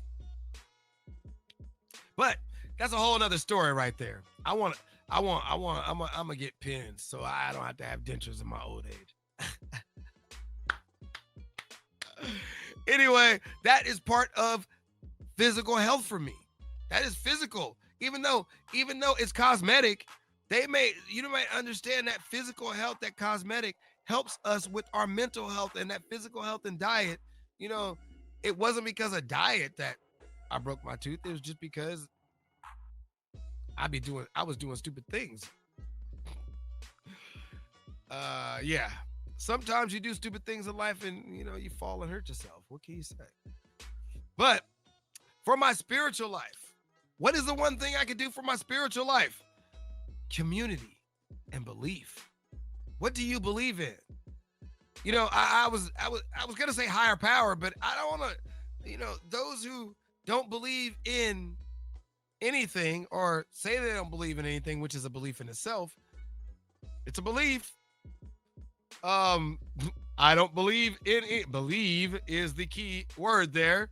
But that's a whole nother story right there. I'm gonna get pins so I don't have to have dentures in my old age. Anyway, that is part of physical health for me. That is physical. Even though it's cosmetic, you might understand that physical health, that cosmetic helps us with our mental health and that physical health and diet. It wasn't because of diet that I broke my tooth. It was just because I was doing stupid things. Yeah. Sometimes you do stupid things in life and, you fall and hurt yourself. What can you say? But for my spiritual life, what is the one thing I can do for my spiritual life? Community and belief. What do you believe in? I was gonna say higher power, but I don't want to. Those who don't believe in anything or say they don't believe in anything, which is a belief in itself. It's a belief. I don't believe in it. Believe is the key word there.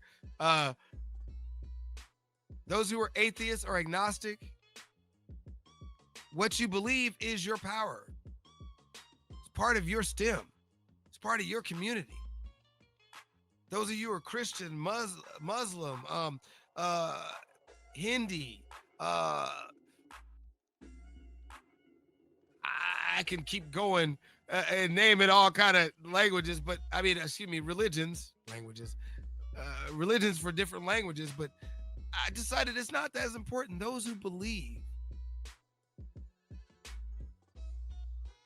Those who are atheists or agnostic, what you believe is your power. It's part of your stem. It's part of your community. Those of you who are Christian, Muslim, Hindi, I can keep going and name it all kind of languages, but religions for different languages, but I decided it's not as important. Those who believe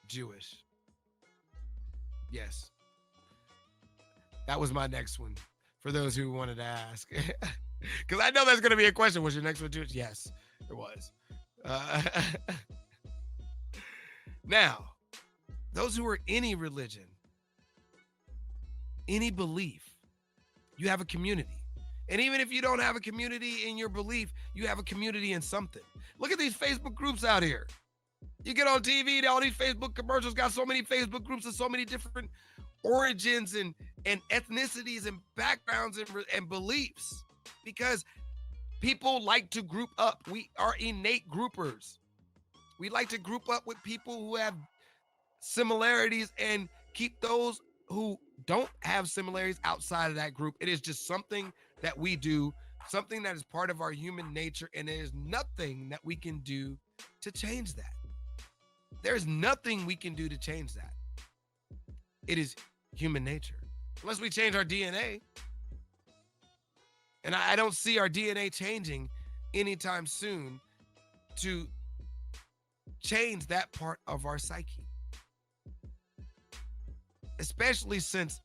Jewish. Yes. That was my next one for those who wanted to ask. Because I know that's going to be a question. Was your next one Jewish? Yes, it was. Now, those who are any religion, any belief, you have a community. And even if you don't have a community in your belief, you have a community in something. Look at these Facebook groups out here. You get on TV, all these Facebook commercials got so many Facebook groups and so many different origins and ethnicities and backgrounds and beliefs, because people like to group up. We are innate groupers. We like to group up with people who have similarities and keep those who don't have similarities outside of that group. It is just something that we do, something that is part of our human nature, and there's nothing that we can do to change that. There's nothing we can do to change that. It is human nature. Unless we change our DNA. And I don't see our DNA changing anytime soon to change that part of our psyche. Especially since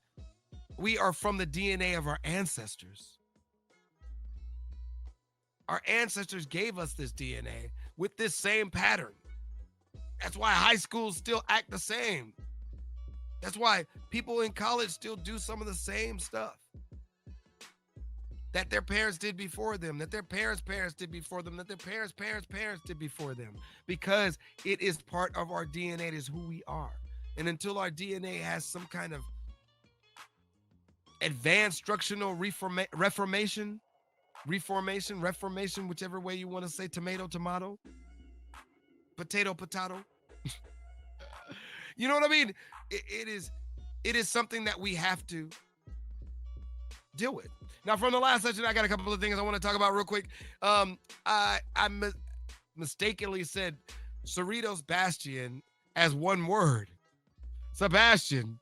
we are from the DNA of our ancestors. Our ancestors gave us this DNA with this same pattern. That's why high schools still act the same. That's why people in college still do some of the same stuff that their parents did before them, that their parents' parents did before them, that their parents' parents did before them, because it is part of our DNA. It is who we are. And until our DNA has some kind of advanced structural reformation, whichever way you want to say, tomato, potato. You know what I mean? It is something that we have to deal with. Now, from the last session, I got a couple of things I want to talk about real quick. I mistakenly said Cerritos Bastion as one word, Sebastian,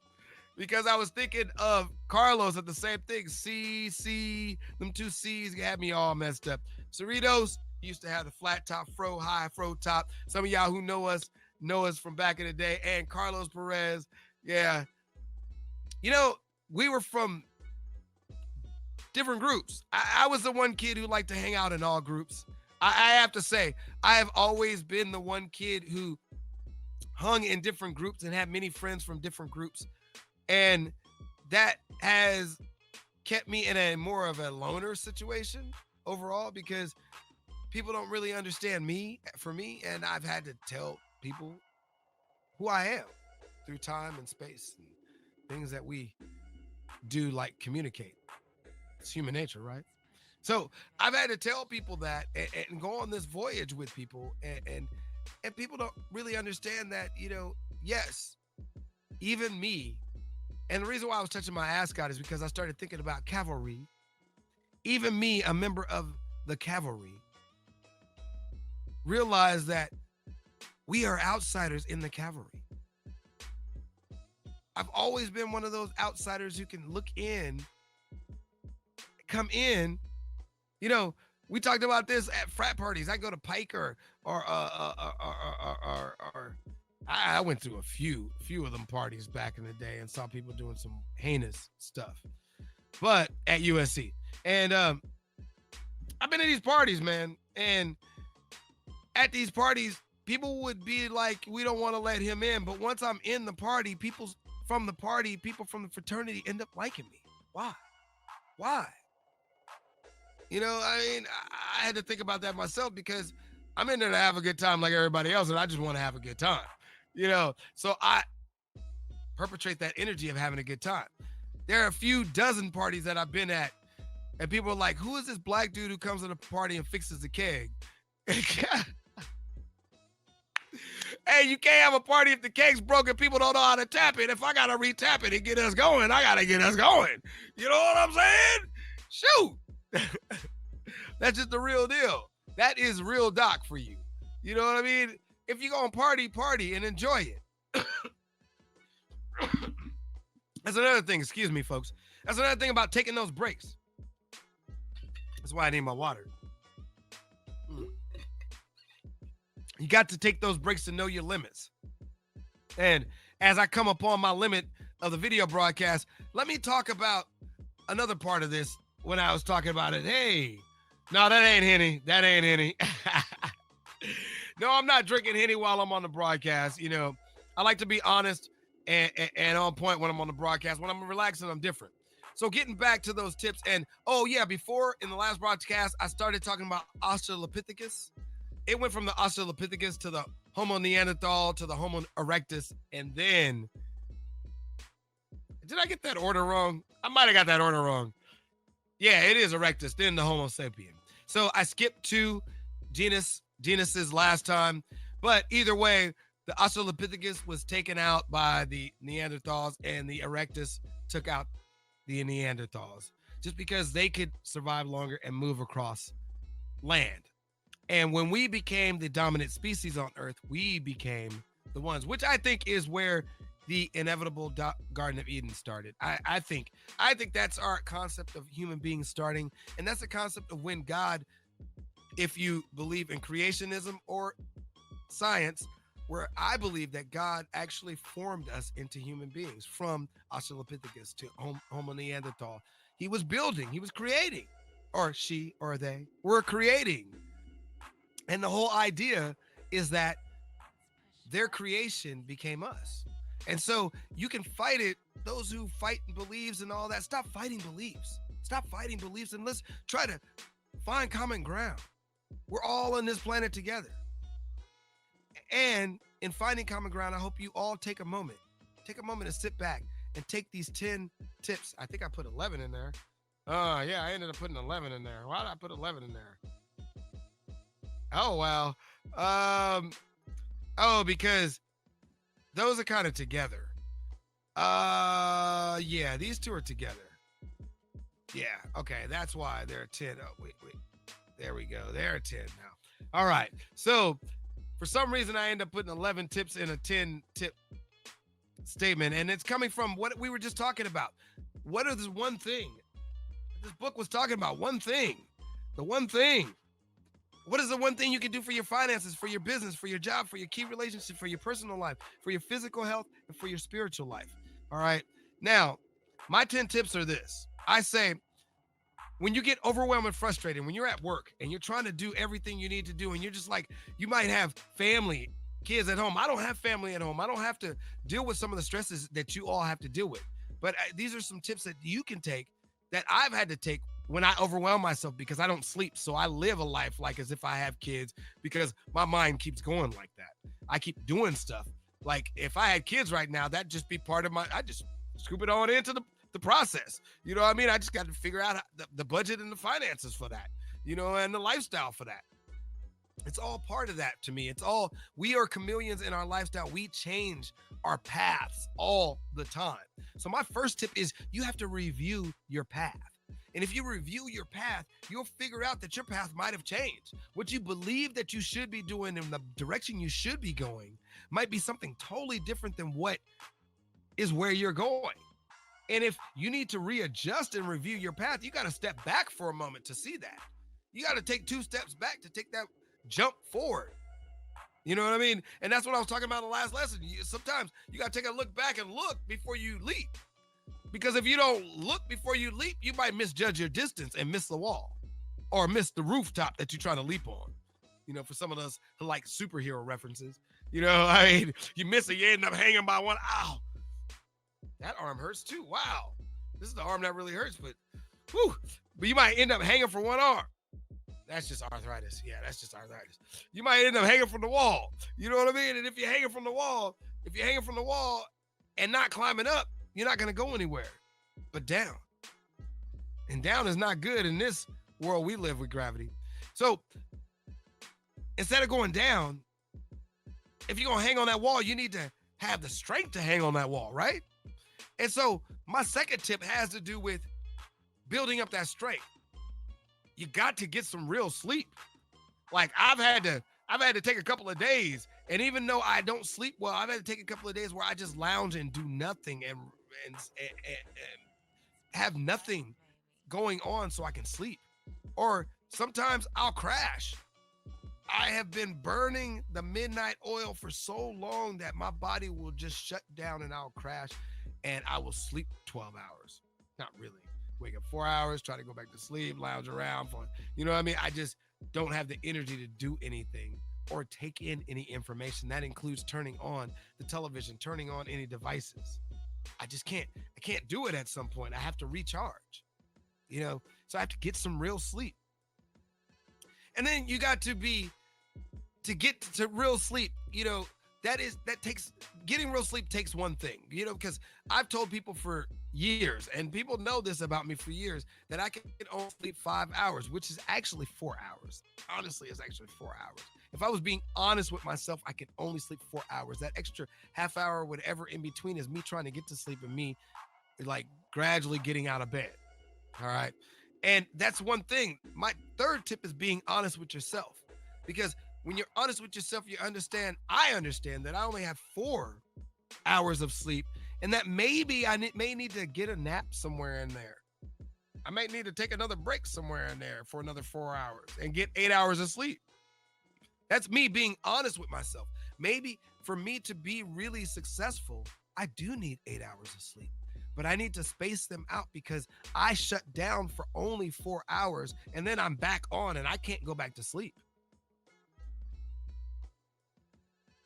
because I was thinking of Carlos at the same thing. C, them two C's had me all messed up. Cerritos used to have the flat top fro, high fro top. Some of y'all who know us from back in the day. And Carlos Perez, yeah. You know, we were from different groups. I was the one kid who liked to hang out in all groups. I have to say, I have always been the one kid who hung in different groups and had many friends from different groups. And that has kept me in a more of a loner situation overall, because people don't really understand me for me. And I've had to tell people who I am through time and space and things that we do, like communicate. It's human nature, right? So I've had to tell people that and go on this voyage with people, and people don't really understand that, you know, yes, even me. And the reason why I was touching my ascot is because I started thinking about cavalry. Even me, a member of the cavalry, realize that we are outsiders in the cavalry. I've always been one of those outsiders who can look in, come in. You know, we talked about this at frat parties. I go to Pike or I went to a few of them parties back in the day and saw people doing some heinous stuff, but at USC. And I've been to these parties, man. And at these parties, people would be like, we don't want to let him in. But once I'm in the party, people from the fraternity end up liking me. Why? You know, I mean, I had to think about that myself, because I'm in there to have a good time like everybody else, and I just want to have a good time, you know? So I perpetrate that energy of having a good time. There are a few dozen parties that I've been at, and people are like, who is this black dude who comes to the party and fixes the keg? Hey, you can't have a party if the keg's broken. People don't know how to tap it. If I got to re-tap it and get us going, I got to get us going. You know what I'm saying? Shoot. That's just the real deal. That is real doc for you. You know what I mean? If you're going to party and enjoy it. That's another thing. Excuse me, folks. That's another thing about taking those breaks. That's why I need my water. You got to take those breaks to know your limits. And as I come upon my limit of the video broadcast, let me talk about another part of this when I was talking about it. Hey, no, that ain't Henny. That ain't Henny. No, I'm not drinking Henny while I'm on the broadcast. You know, I like to be honest and on point when I'm on the broadcast. When I'm relaxing, I'm different. So getting back to those tips, and oh yeah, before in the last broadcast, I started talking about Australopithecus. It went from the Australopithecus to the Homo neanderthal to the Homo erectus, and then did I get that order wrong? I might have got that order wrong. Yeah, it is erectus, then the Homo sapien. So I skipped two genuses last time, but either way, the Australopithecus was taken out by the Neanderthals, and the erectus took out the Neanderthals just because they could survive longer and move across land. And when we became the dominant species on Earth, we became the ones, which I think is where the inevitable Garden of Eden started. I think that's our concept of human beings starting, and that's the concept of when God, if you believe in creationism or science, where I believe that God actually formed us into human beings from Australopithecus to Homo neanderthal. He was building, he was creating, or she or they were creating. And the whole idea is that their creation became us. And so you can fight it. Those who fight beliefs and all that, stop fighting beliefs. Stop fighting beliefs and let's try to find common ground. We're all on this planet together. And in finding common ground, I hope you all take a moment to sit back and take these 10 tips. I think I put 11 in there. Yeah, I ended up putting 11 in there. Why did I put 11 in there? Oh, well. Because those are kind of together. Yeah, these two are together. Yeah, okay, that's why they're 10. Oh, wait. There we go. They're 10 now. All right. So, for some reason, I end up putting 11 tips in a 10-tip statement, and it's coming from what we were just talking about. What is one thing? This book was talking about one thing. The one thing. What is the one thing you can do for your finances, for your business, for your job, for your key relationship, for your personal life, for your physical health, and for your spiritual life? All right. Now, my 10 tips are this. I say, when you get overwhelmed and frustrated, when you're at work and you're trying to do everything you need to do, and you're just like, you might have family, kids at home. I don't have family at home. I don't have to deal with some of the stresses that you all have to deal with. But these are some tips that you can take that I've had to take when I overwhelm myself because I don't sleep. So I live a life like as if I have kids because my mind keeps going like that. I keep doing stuff. Like if I had kids right now, that'd just be part of I just scoop it on into the process. You know what I mean? I just got to figure out the budget and the finances for that, you know, and the lifestyle for that. It's all part of that to me. We are chameleons in our lifestyle. We change our paths all the time. So my first tip is you have to review your path. And if you review your path, you'll figure out that your path might have changed. What you believe that you should be doing in the direction you should be going might be something totally different than what is where you're going. And if you need to readjust and review your path, you got to step back for a moment to see that. You got to take 2 steps back to take that jump forward. You know what I mean? And that's what I was talking about in the last lesson. Sometimes you got to take a look back and look before you leap. Because if you don't look before you leap, you might misjudge your distance and miss the wall or miss the rooftop that you're trying to leap on. You know, for some of us who like superhero references, you know, I mean, you miss it, you end up hanging by one. Ow, that arm hurts too. Wow. This is the arm that really hurts, but whew, but you might end up hanging from one arm. That's just arthritis. Yeah, that's just arthritis. You might end up hanging from the wall. You know what I mean? And if you're hanging from the wall and not climbing up, you're not going to go anywhere but down. And down is not good in this world we live with gravity. So instead of going down, if you're going to hang on that wall, you need to have the strength to hang on that wall, right? And so my second tip has to do with building up that strength. You got to get some real sleep. Like I've had to take a couple of days, and even though I don't sleep well, I've had to take a couple of days where I just lounge and do nothing and have nothing going on so I can sleep. Or sometimes I'll crash. I have been burning the midnight oil for so long that my body will just shut down and I'll crash and I will sleep 12 hours. Not really. Wake up 4 hours, try to go back to sleep, lounge around for, you know what I mean? I just don't have the energy to do anything or take in any information. That includes turning on the television, turning on any devices. I just can't. I can't do it at some point. I have to recharge, so I have to get some real sleep. And then you got to get to real sleep, getting real sleep takes one thing, because I've told people for years, and people know this about me for years, that I can only sleep 5 hours, which is actually 4 hours. Honestly, it's actually 4 hours. If I was being honest with myself, I can only sleep 4 hours. That extra half hour, whatever in between, is me trying to get to sleep and me like gradually getting out of bed. All right. And that's one thing. My third tip is being honest with yourself, because when you're honest with yourself, I understand that I only have 4 hours of sleep, and that maybe I may need to get a nap somewhere in there. I might need to take another break somewhere in there for another 4 hours and get 8 hours of sleep. That's me being honest with myself. Maybe for me to be really successful, I do need 8 hours of sleep, but I need to space them out because I shut down for only 4 hours and then I'm back on and I can't go back to sleep.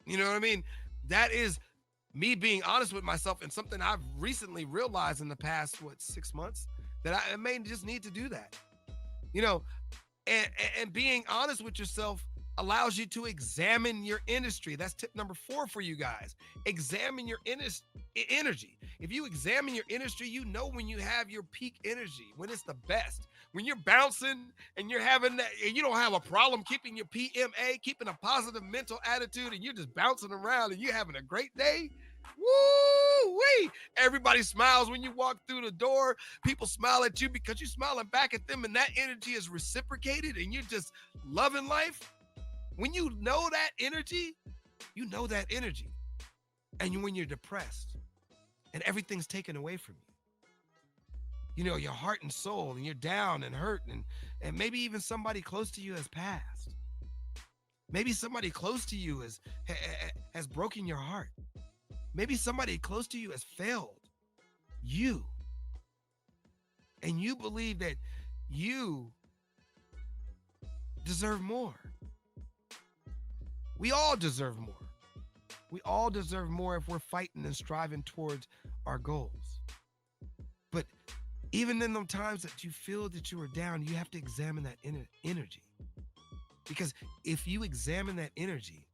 You know what I mean? That is me being honest with myself, and something I've recently realized in the past, 6 months, that I may just need to do that. And being honest with yourself allows you to examine your industry. That's tip number 4 for you guys. Examine your energy. If you examine your industry, you know when you have your peak energy, when it's the best. When you're bouncing and you're having that, and you don't have a problem keeping your PMA, keeping a positive mental attitude, and you're just bouncing around and you're having a great day. Woo-wee! Everybody smiles when you walk through the door. People smile at you because you're smiling back at them, and that energy is reciprocated and you're just loving life. When you know that energy, And when you're depressed and everything's taken away from you, your heart and soul, and you're down and hurt, and maybe even somebody close to you has passed. Maybe somebody close to you has broken your heart. Maybe somebody close to you has failed you. And you believe that you deserve more. We all deserve more. We all deserve more if we're fighting and striving towards our goals. But even in those times that you feel that you are down, you have to examine that energy. Because if you examine that energy,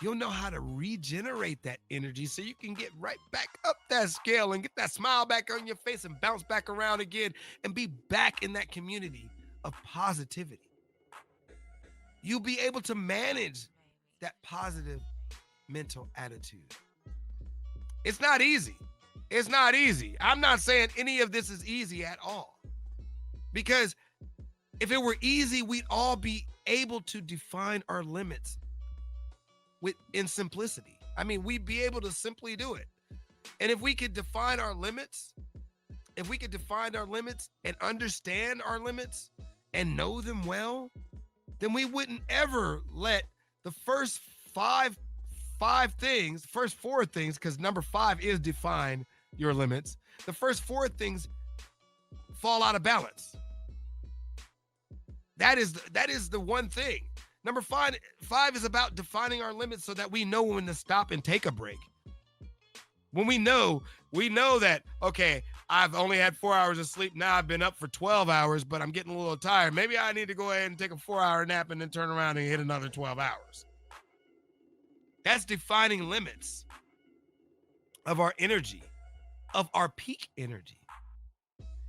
you'll know how to regenerate that energy so you can get right back up that scale and get that smile back on your face and bounce back around again and be back in that community of positivity. You'll be able to manage that positive mental attitude. It's not easy. It's not easy. I'm not saying any of this is easy at all. Because if it were easy, we'd all be able to define our limits in simplicity. I mean, we'd be able to simply do it. And if we could define our limits, and understand our limits and know them well, then we wouldn't ever let the first first 4 things, because number 5 is define your limits. The first 4 things fall out of balance. That is the one thing. Number 5 is about defining our limits so that we know when to stop and take a break. When we know that, okay, I've only had 4 hours of sleep. Now I've been up for 12 hours, but I'm getting a little tired. Maybe I need to go ahead and take a 4-hour nap and then turn around and hit another 12 hours. That's defining limits of our energy, of our peak energy.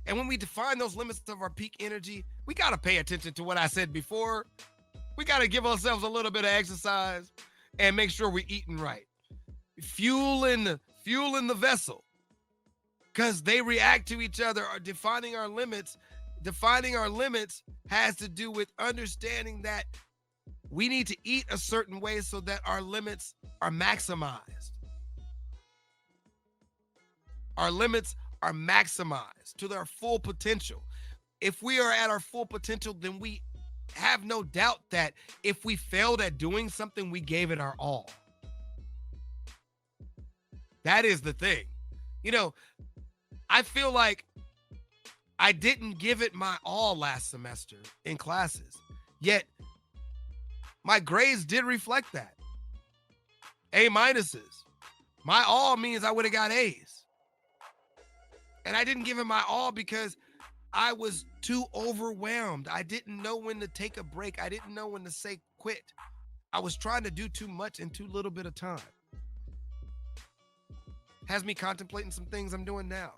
And when we define those limits of our peak energy, we got to pay attention to what I said before. We got to give ourselves a little bit of exercise and make sure we're eating right. Fueling the vessel, because they react to each other. Or defining our limits has to do with understanding that we need to eat a certain way so that our limits are maximized. Our limits are maximized to their full potential. If we are at our full potential, then we have no doubt that if we failed at doing something, we gave it our all. That is the thing. You know, I feel like I didn't give it my all last semester in classes, yet my grades did reflect that. A minuses. My all means I would have got A's. And I didn't give it my all because I was too overwhelmed. I didn't know when to take a break. I didn't know when to say quit. I was trying to do too much in too little bit of time. Has me contemplating some things I'm doing now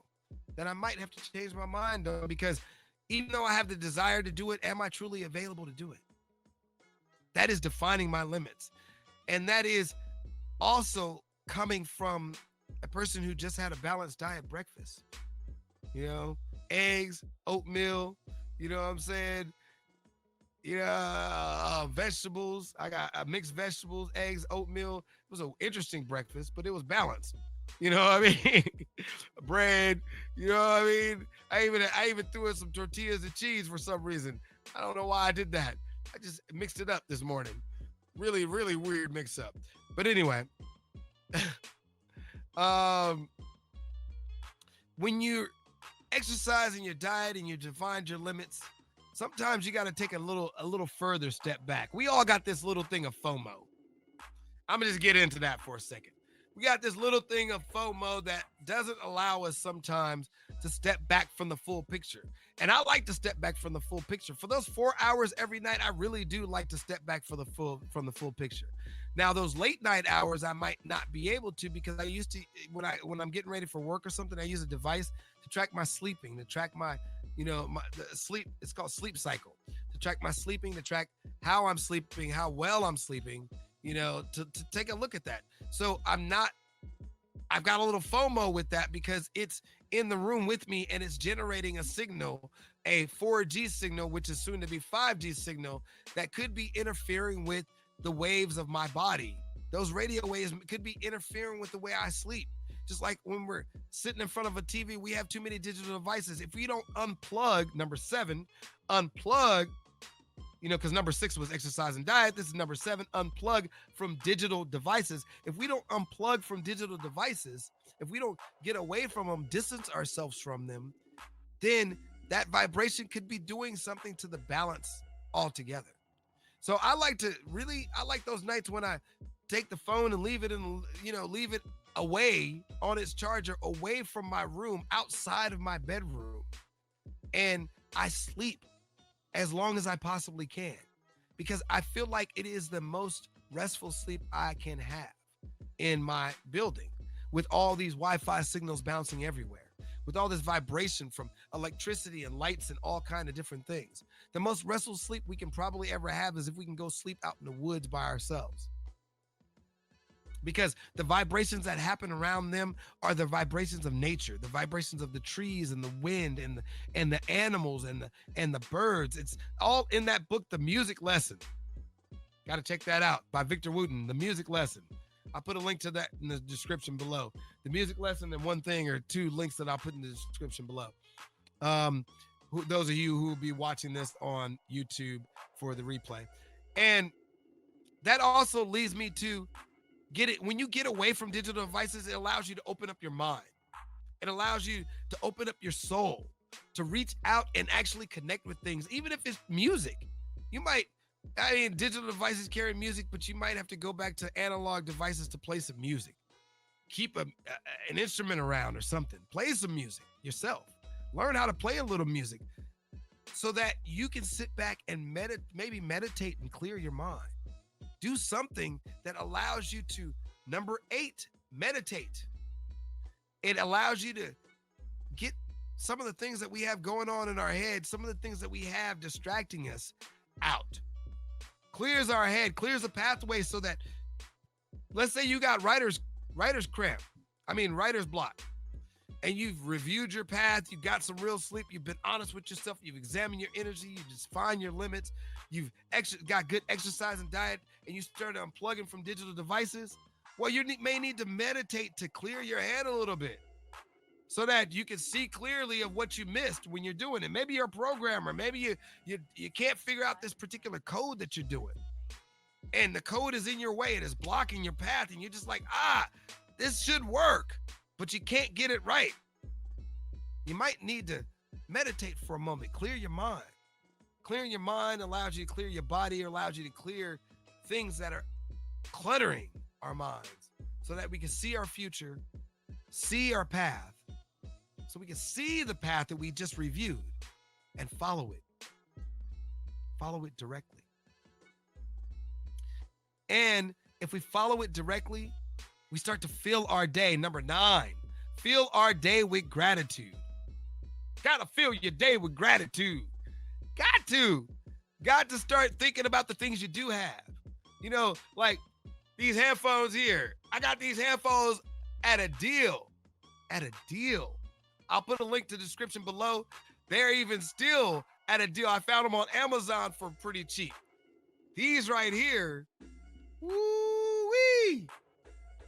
that I might have to change my mind on, because even though I have the desire to do it, am I truly available to do it? That is defining my limits. And that is also coming from a person who just had a balanced diet breakfast. You know, eggs, oatmeal, you know what I'm saying? Vegetables. I got mixed vegetables, eggs, oatmeal. It was an interesting breakfast, but it was balanced. You know what I mean? Bread, you know what I mean? I even threw in some tortillas and cheese for some reason. I don't know why I did that. I just mixed it up this morning. Really, really weird mix up. But anyway, when you're exercising your diet and you defined your limits, sometimes you got to take a little further step back. We all got this little thing of FOMO. I'm gonna just get into that for a second. We got this little thing of FOMO that doesn't allow us sometimes to step back from the full picture. And I like to step back from the full picture. For those 4 hours every night, I really do like to step back from the full picture. Now, those late night hours, I might not be able to, because I used to, when I'm getting ready for work or something, I use a device to track my sleeping, to track my, the sleep. It's called Sleep Cycle. To track my sleeping, to track how I'm sleeping, how well I'm sleeping, to take a look at that. So I've got a little FOMO with that, because it's in the room with me and it's generating a signal, a 4G signal, which is soon to be 5G signal, that could be interfering with the waves of my body. Those radio waves could be interfering with the way I sleep. Just like when we're sitting in front of a TV, we have too many digital devices. If we don't unplug, number 7, unplug, because number 6 was exercise and diet. This is number 7, unplug from digital devices. If we don't unplug from digital devices, if we don't get away from them, distance ourselves from them, then that vibration could be doing something to the balance altogether. So I like those nights when I take the phone and leave it away on its charger, away from my room, outside of my bedroom, and I sleep as long as I possibly can, because I feel like it is the most restful sleep I can have in my building, with all these Wi-Fi signals bouncing everywhere, with all this vibration from electricity and lights and all kind of different things. The most restful sleep we can probably ever have is if we can go sleep out in the woods by ourselves, because the vibrations that happen around them are the vibrations of nature, the vibrations of the trees and the wind and the animals and the birds. It's all in that book, The Music Lesson. Got to check that out, by Victor Wooten, The Music Lesson. I'll put a link to that in the description below. The Music Lesson and one thing, or 2 links that I'll put in the description below. Those of you who will be watching this on YouTube for the replay. And that also leads me to when you get away from digital devices, it allows you to open up your mind. It allows you to open up your soul, to reach out and actually connect with things, even if it's music. Digital devices carry music, but you might have to go back to analog devices to play some music. Keep an instrument around or something. Play some music yourself. Learn how to play a little music so that you can sit back and meditate and clear your mind. Do something that allows you to, number 8, meditate. It allows you to get some of the things that we have going on in our head, some of the things that we have distracting us, out. Clears our head, clears the pathway, so that, let's say you got writer's block, and you've reviewed your path, you've got some real sleep, you've been honest with yourself, you've examined your energy, you've defined your limits, you've got good exercise and diet, and you started unplugging from digital devices. Well, you may need to meditate to clear your head a little bit, so that you can see clearly of what you missed when you're doing it. Maybe you're a programmer. Maybe you can't figure out this particular code that you're doing. And the code is in your way. It is blocking your path. And you're just like, this should work. But you can't get it right. You might need to meditate for a moment. Clear your mind. Clearing your mind allows you to clear your body, allows you to clear things that are cluttering our minds so that we can see our future, see our path, so we can see the path that we just reviewed and follow it. Follow it directly. And if we follow it directly, we start to fill our day. Number 9, fill our day with gratitude. Gotta fill your day with gratitude. Got to start thinking about the things you do have. You know, like these headphones here. I got these headphones at a deal. I'll put a link to the description below. They're even still at a deal. I found them on Amazon for pretty cheap. These right here, woo-wee.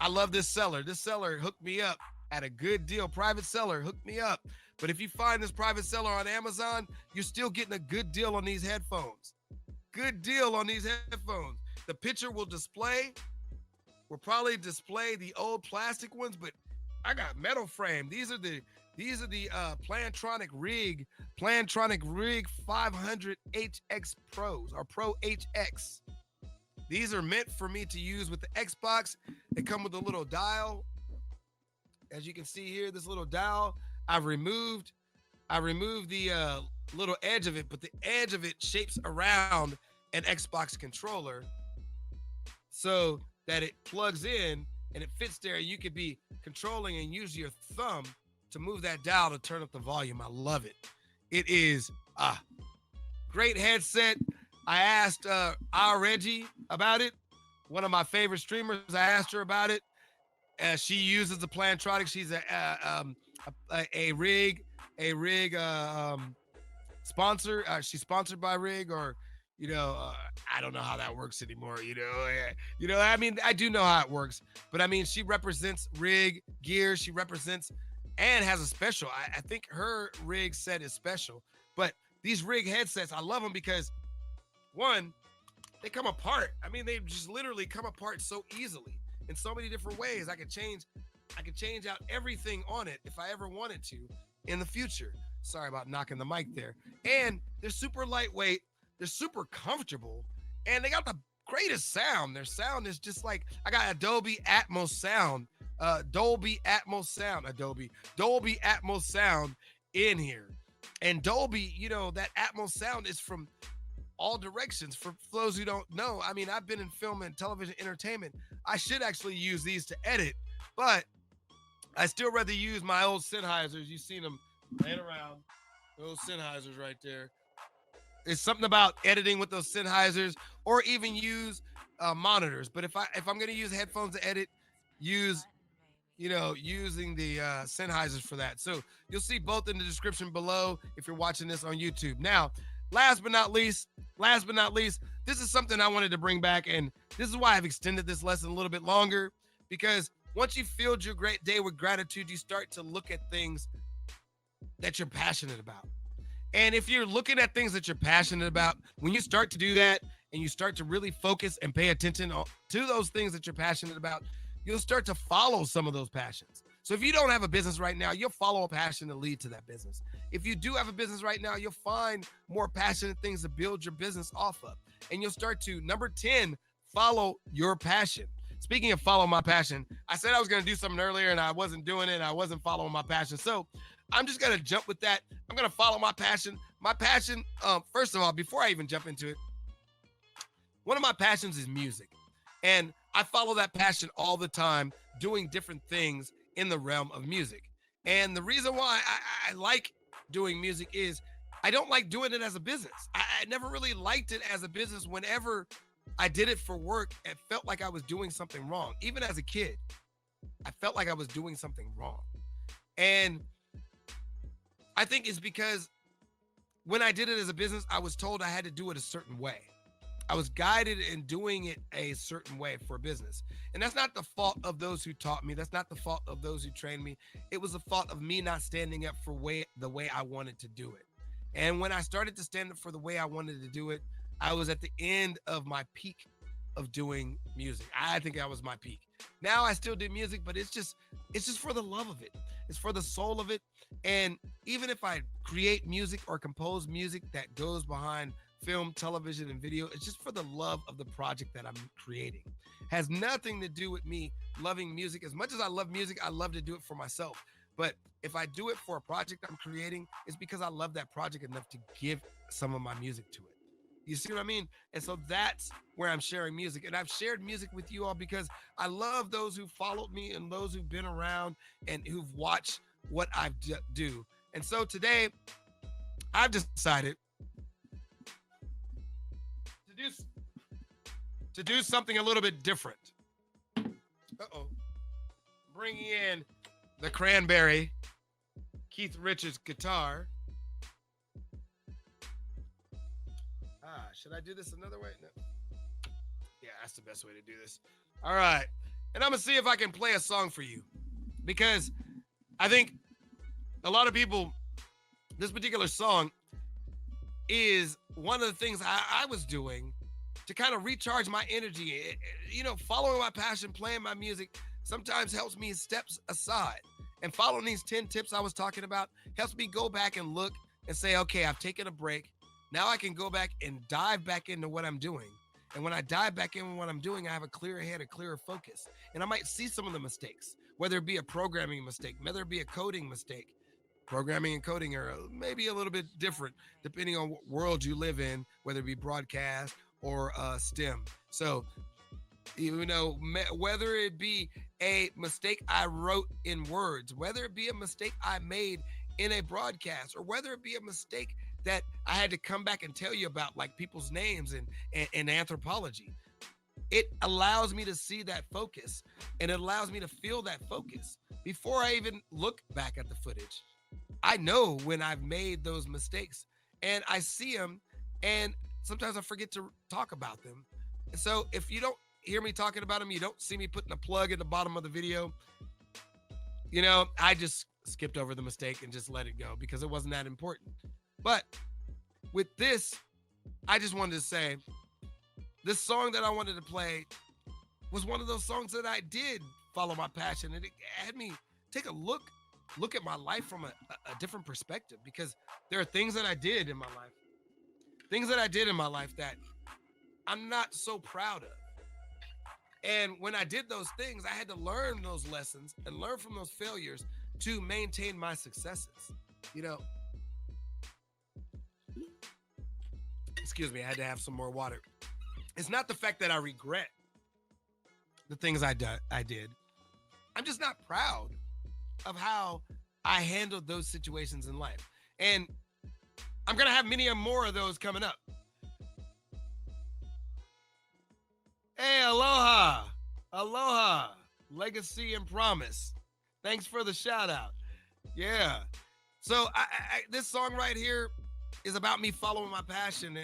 I love this seller. This seller hooked me up at a good deal. Private seller hooked me up. But if you find this private seller on Amazon, you're still getting a good deal on these headphones. Good deal on these headphones. The picture will probably display the old plastic ones, but I got metal frame. These are the Plantronic Rig 500 HX Pros or Pro HX. These are meant for me to use with the Xbox. They come with a little dial. As you can see here, this little dial, I removed the little edge of it, but the edge of it shapes around an Xbox controller so that it plugs in and it fits there. You could be controlling and use your thumb to move that dial to turn up the volume. I love it. It is a great headset. I asked our Reggie about it, one of my favorite streamers. I asked her about it. She uses the Plantronic. She's a rig sponsor. She's sponsored by Rig, or I don't know how that works anymore. I mean, I do know how it works, but I mean, she represents Rig gear. She represents and has a special. I think her Rig set is special, but these Rig headsets, I love them because one, they come apart. I mean, they just literally come apart so easily in so many different ways. I could change out everything on it if I ever wanted to in the future. Sorry about knocking the mic there. And they're super lightweight. They're super comfortable. And they got the greatest sound. Their sound is just like, I got Dolby Atmos sound in here. And Dolby, that Atmos sound is from all directions. For those who don't know, I mean, I've been in film and television entertainment. I should actually use these to edit, but I still rather use my old Sennheisers. You've seen them laying around. Those Sennheisers right there. It's something about editing with those Sennheisers, or even use monitors. But if I'm going to use headphones to edit, using the Sennheisers for that. So you'll see both in the description below if you're watching this on YouTube. Now, last but not least, this is something I wanted to bring back, and this is why I've extended this lesson a little bit longer, because once you've filled your great day with gratitude, you start to look at things that you're passionate about. And if you're looking at things that you're passionate about, when you start to do that and you start to really focus and pay attention to those things that you're passionate about, you'll start to follow some of those passions. So if you don't have a business right now, you'll follow a passion to lead to that business. If you do have a business right now, you'll find more passionate things to build your business off of. And you'll start to, number 10, follow your passion. Speaking of follow my passion, I said I was going to do something earlier and I wasn't doing it and I wasn't following my passion. So I'm just going to jump with that. I'm going to follow my passion. My passion, first of all, before I even jump into it, one of my passions is music. And I follow that passion all the time, doing different things in the realm of music. And the reason why I like doing music is I don't like doing it as a business. I never really liked it as a business. Whenever I did it for work, it felt like I was doing something wrong. Even as a kid, I felt like I was doing something wrong. And I think it's because when I did it as a business, I was told I had to do it a certain way. I was guided in doing it a certain way for business. And that's not the fault of those who taught me. That's not the fault of those who trained me. It was the fault of me not standing up for the way I wanted to do it. And when I started to stand up for the way I wanted to do it, I was at the end of my peak of doing music. I think that was my peak. Now I still do music, but it's just for the love of it. It's for the soul of it. And even if I create music or compose music that goes behind film, television, and video, it's just for the love of the project that I'm creating. Has nothing to do with me loving music. As much as I love music, I love to do it for myself. But if I do it for a project I'm creating, it's because I love that project enough to give some of my music to it. You see what I mean? And so that's where I'm sharing music. And I've shared music with you all because I love those who followed me and those who've been around and who've watched what I do. And so today, I've decided to do something a little bit different. Uh-oh. Bringing in the Cranberry, Keith Richards guitar. Should I do this another way? No. Yeah, that's the best way to do this. All right. And I'm going to see if I can play a song for you. Because I think a lot of people, this particular song is one of the things I was doing to kind of recharge my energy. Following my passion, playing my music sometimes helps me step aside. And following these 10 tips I was talking about helps me go back and look and say, okay, I've taken a break. Now I can go back and dive back into what I'm doing. And when I dive back in what I'm doing, I have a clearer head, a clearer focus. And I might see some of the mistakes, whether it be a programming mistake, whether it be a coding mistake. Programming and coding are maybe a little bit different depending on what world you live in, whether it be broadcast or STEM. So, whether it be a mistake I wrote in words, whether it be a mistake I made in a broadcast, or whether it be a mistake that I had to come back and tell you about, like people's names and anthropology. It allows me to see that focus, and it allows me to feel that focus before I even look back at the footage. I know when I've made those mistakes, and I see them, and sometimes I forget to talk about them. And so if you don't hear me talking about them, you don't see me putting a plug in the bottom of the video, I just skipped over the mistake and just let it go because it wasn't that important. But with this, I just wanted to say, this song that I wanted to play was one of those songs that I did follow my passion. And it had me take a look at my life from a different perspective, because there are things that I did in my life that I'm not so proud of. And when I did those things, I had to learn those lessons and learn from those failures to maintain my successes. Excuse me, I had to have some more water. It's not the fact that I regret the things I did. I'm just not proud of how I handled those situations in life. And I'm going to have many more of those coming up. Hey, aloha. Aloha. Legacy and Promise. Thanks for the shout out. Yeah. So this song right here is about me following my passion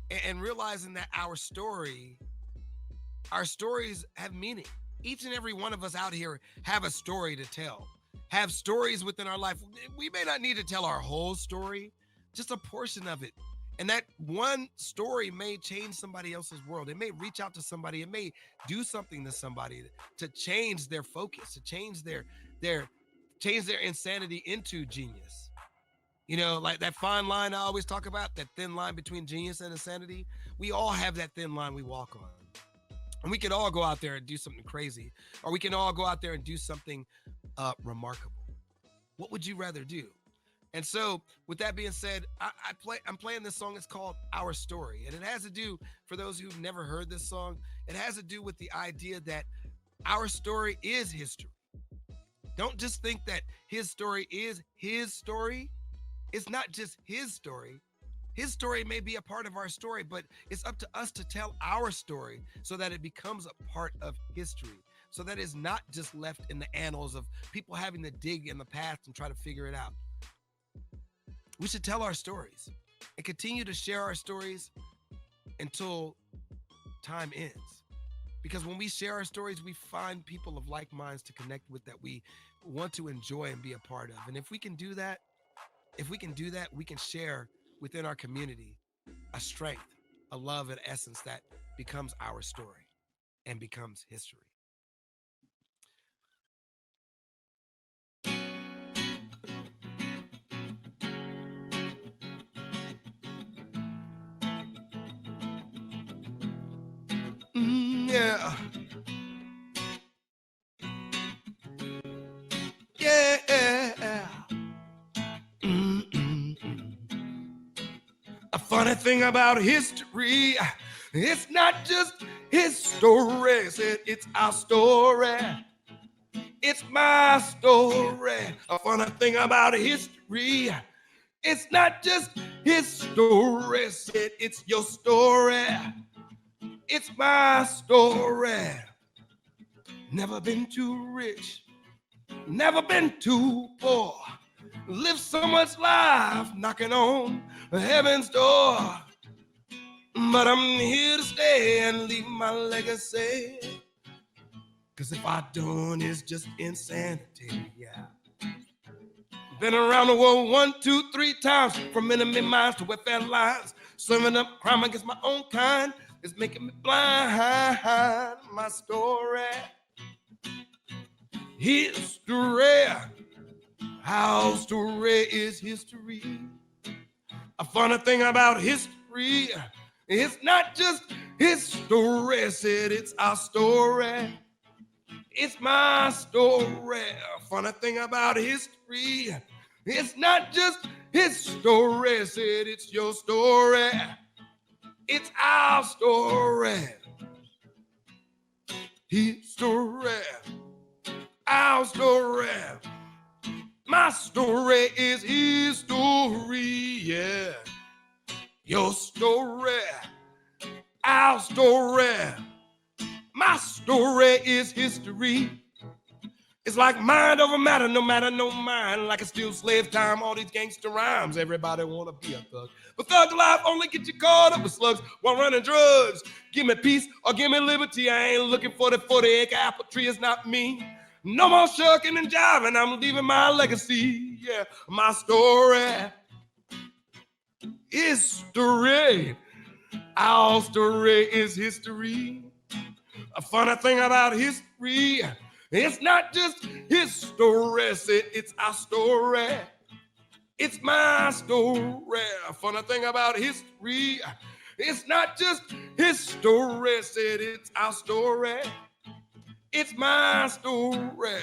and realizing that our stories have meaning. Each and every one of us out here have a story to tell, have stories within our life. We may not need to tell our whole story, just a portion of it. And that one story may change somebody else's world. It may reach out to somebody. It may do something to somebody to change their focus, to change their insanity into genius. Like that fine line I always talk about, that thin line between genius and insanity. We all have that thin line we walk on. And we could all go out there and do something crazy, or we can all go out there and do something remarkable. What would you rather do? And so with that being said, I'm playing this song. It's called Our Story. And it has to do, for those who've never heard this song, it has to do with the idea that our story is history. Don't just think that his story is his story. It's not just his story. His story may be a part of our story, but it's up to us to tell our story so that it becomes a part of history, so that it's not just left in the annals of people having to dig in the past and try to figure it out. We should tell our stories and continue to share our stories until time ends. Because when we share our stories, we find people of like minds to connect with that we want to enjoy and be a part of. And if we can do that, we can share within our community a strength, a love, and essence that becomes our story and becomes history. Yeah. Yeah. A funny thing about history, it's not just his story, it's our story. It's my story. A funny thing about history, it's not just his story, it's your story. It's my story. Never been too rich, never been too poor. Lived so much life knocking on heaven's door. But I'm here to stay and leave my legacy. Cause if I don't, it's just insanity, yeah. Been around the world 1, 2, 3 times, from enemy mines to welfare lines. Serving up crime against my own kind is making me blind. My story, history. Our story is history. A funny thing about history, it's not just his story, it's our story. It's my story. A funny thing about history, it's not just his story, it's your story. It's our story. His story. Our story. My story is his story, yeah. Your story. Our story. My story is history. It's like mind over matter, no matter, no mind. Like it's still slave time, all these gangster rhymes. Everybody wanna be a thug. But thug life only get you caught up with slugs while running drugs. Give me peace or give me liberty. I ain't looking for the 40-acre apple tree, it's not me. No more shucking and jiving, I'm leaving my legacy. Yeah, my story is history. Our story is history. A funny thing about history, it's not just his story, it's our story. It's my story. A funny thing about history, it's not just his story, it's our story. It's my story.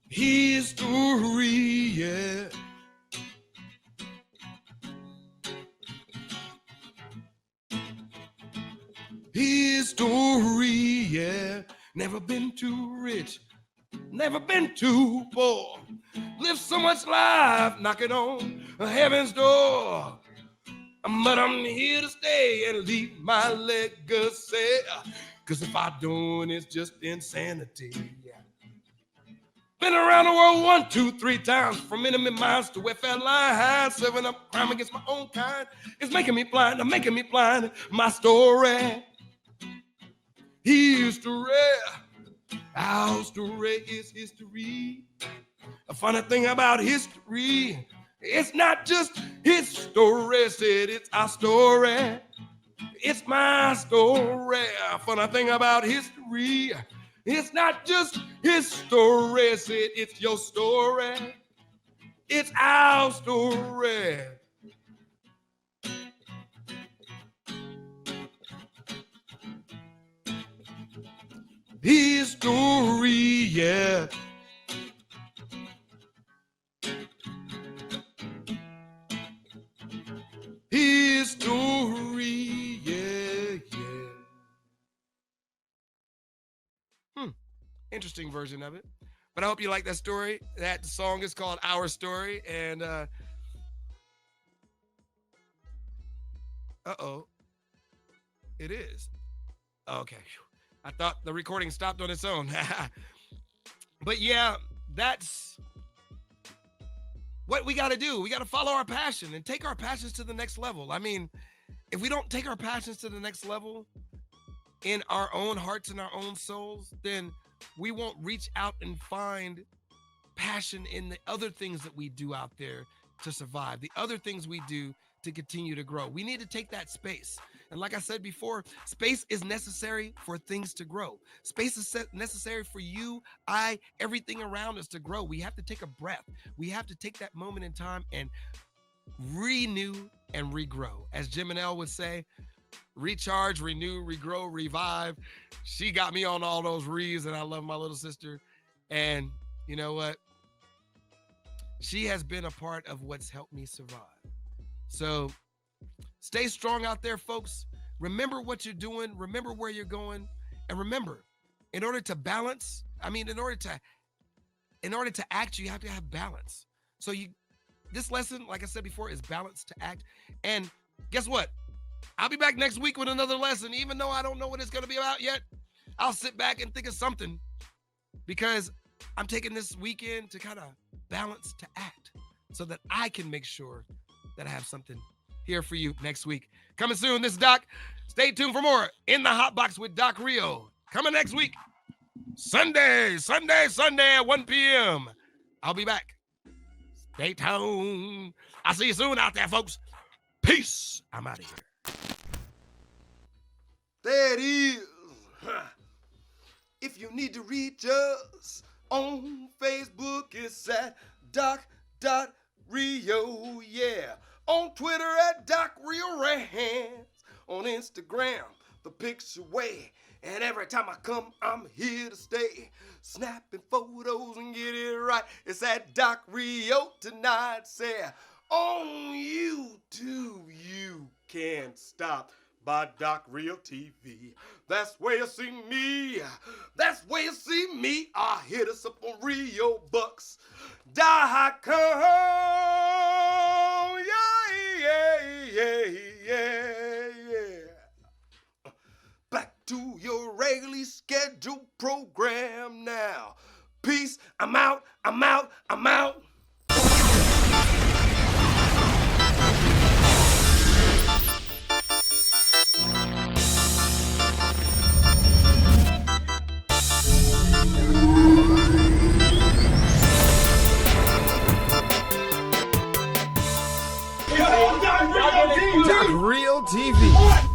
History, yeah. History, yeah. Never been too rich, never been too poor. Lived so much life knocking on heaven's door. But I'm here to stay and leave my legacy. Cause if I don't, it's just insanity, yeah. Been around the world 1, 2, 3 times, from enemy mines to welfare lines, serving up crime against my own kind. It's making me blind, making me blind. My story, history. Our story is history. A funny thing about history, it's not just his story, it's our story. It's my story. A funny thing about history, it's not just his story, it's your story. It's our story. His story, yeah. His story, yeah, yeah. Interesting version of it. But I hope you like that story. That song is called Our Story. And, uh-oh. It is. Okay. I thought the recording stopped on its own. But yeah, that's what we got to do. We got to follow our passion and take our passions to the next level. I mean, if we don't take our passions to the next level in our own hearts and our own souls, then we won't reach out and find passion in the other things that we do out there to survive, the other things we do to continue to grow. We need to take that space. And like I said before, space is necessary for things to grow. Space is necessary for you, everything around us to grow. We have to take a breath. We have to take that moment in time and renew and regrow. As Jim and Elle would say, recharge, renew, regrow, revive. She got me on all those re's, and I love my little sister. And you know what? She has been a part of what's helped me survive. So stay strong out there, folks. Remember what you're doing. Remember where you're going. And remember, in order to balance, in order to act, you have to have balance. So this lesson, like I said before, is balance to act. And guess what? I'll be back next week with another lesson. Even though I don't know what it's going to be about yet, I'll sit back and think of something, because I'm taking this weekend to kind of balance to act so that I can make sure that I have something here for you next week. Coming soon, this is Doc. Stay tuned for more In the Hot Box with Doc Rio. Coming next week, Sunday at 1 p.m. I'll be back. Stay tuned. I'll see you soon out there, folks. Peace. I'm out of here. There it is. If you need to reach us on Facebook, it's at doc.rio, yeah. On Twitter at DocRioRants. On Instagram, the picture way. And every time I come, I'm here to stay. Snapping photos and get it right. It's at Doc Rio tonight. Say, on YouTube, you can't stop. By Doc Rio TV. That's where you see me. That's where you see me. Hit us up on Rio Bucks. .com. Yeah. Back to your regularly scheduled program now. Peace. I'm out. Doc Real TV.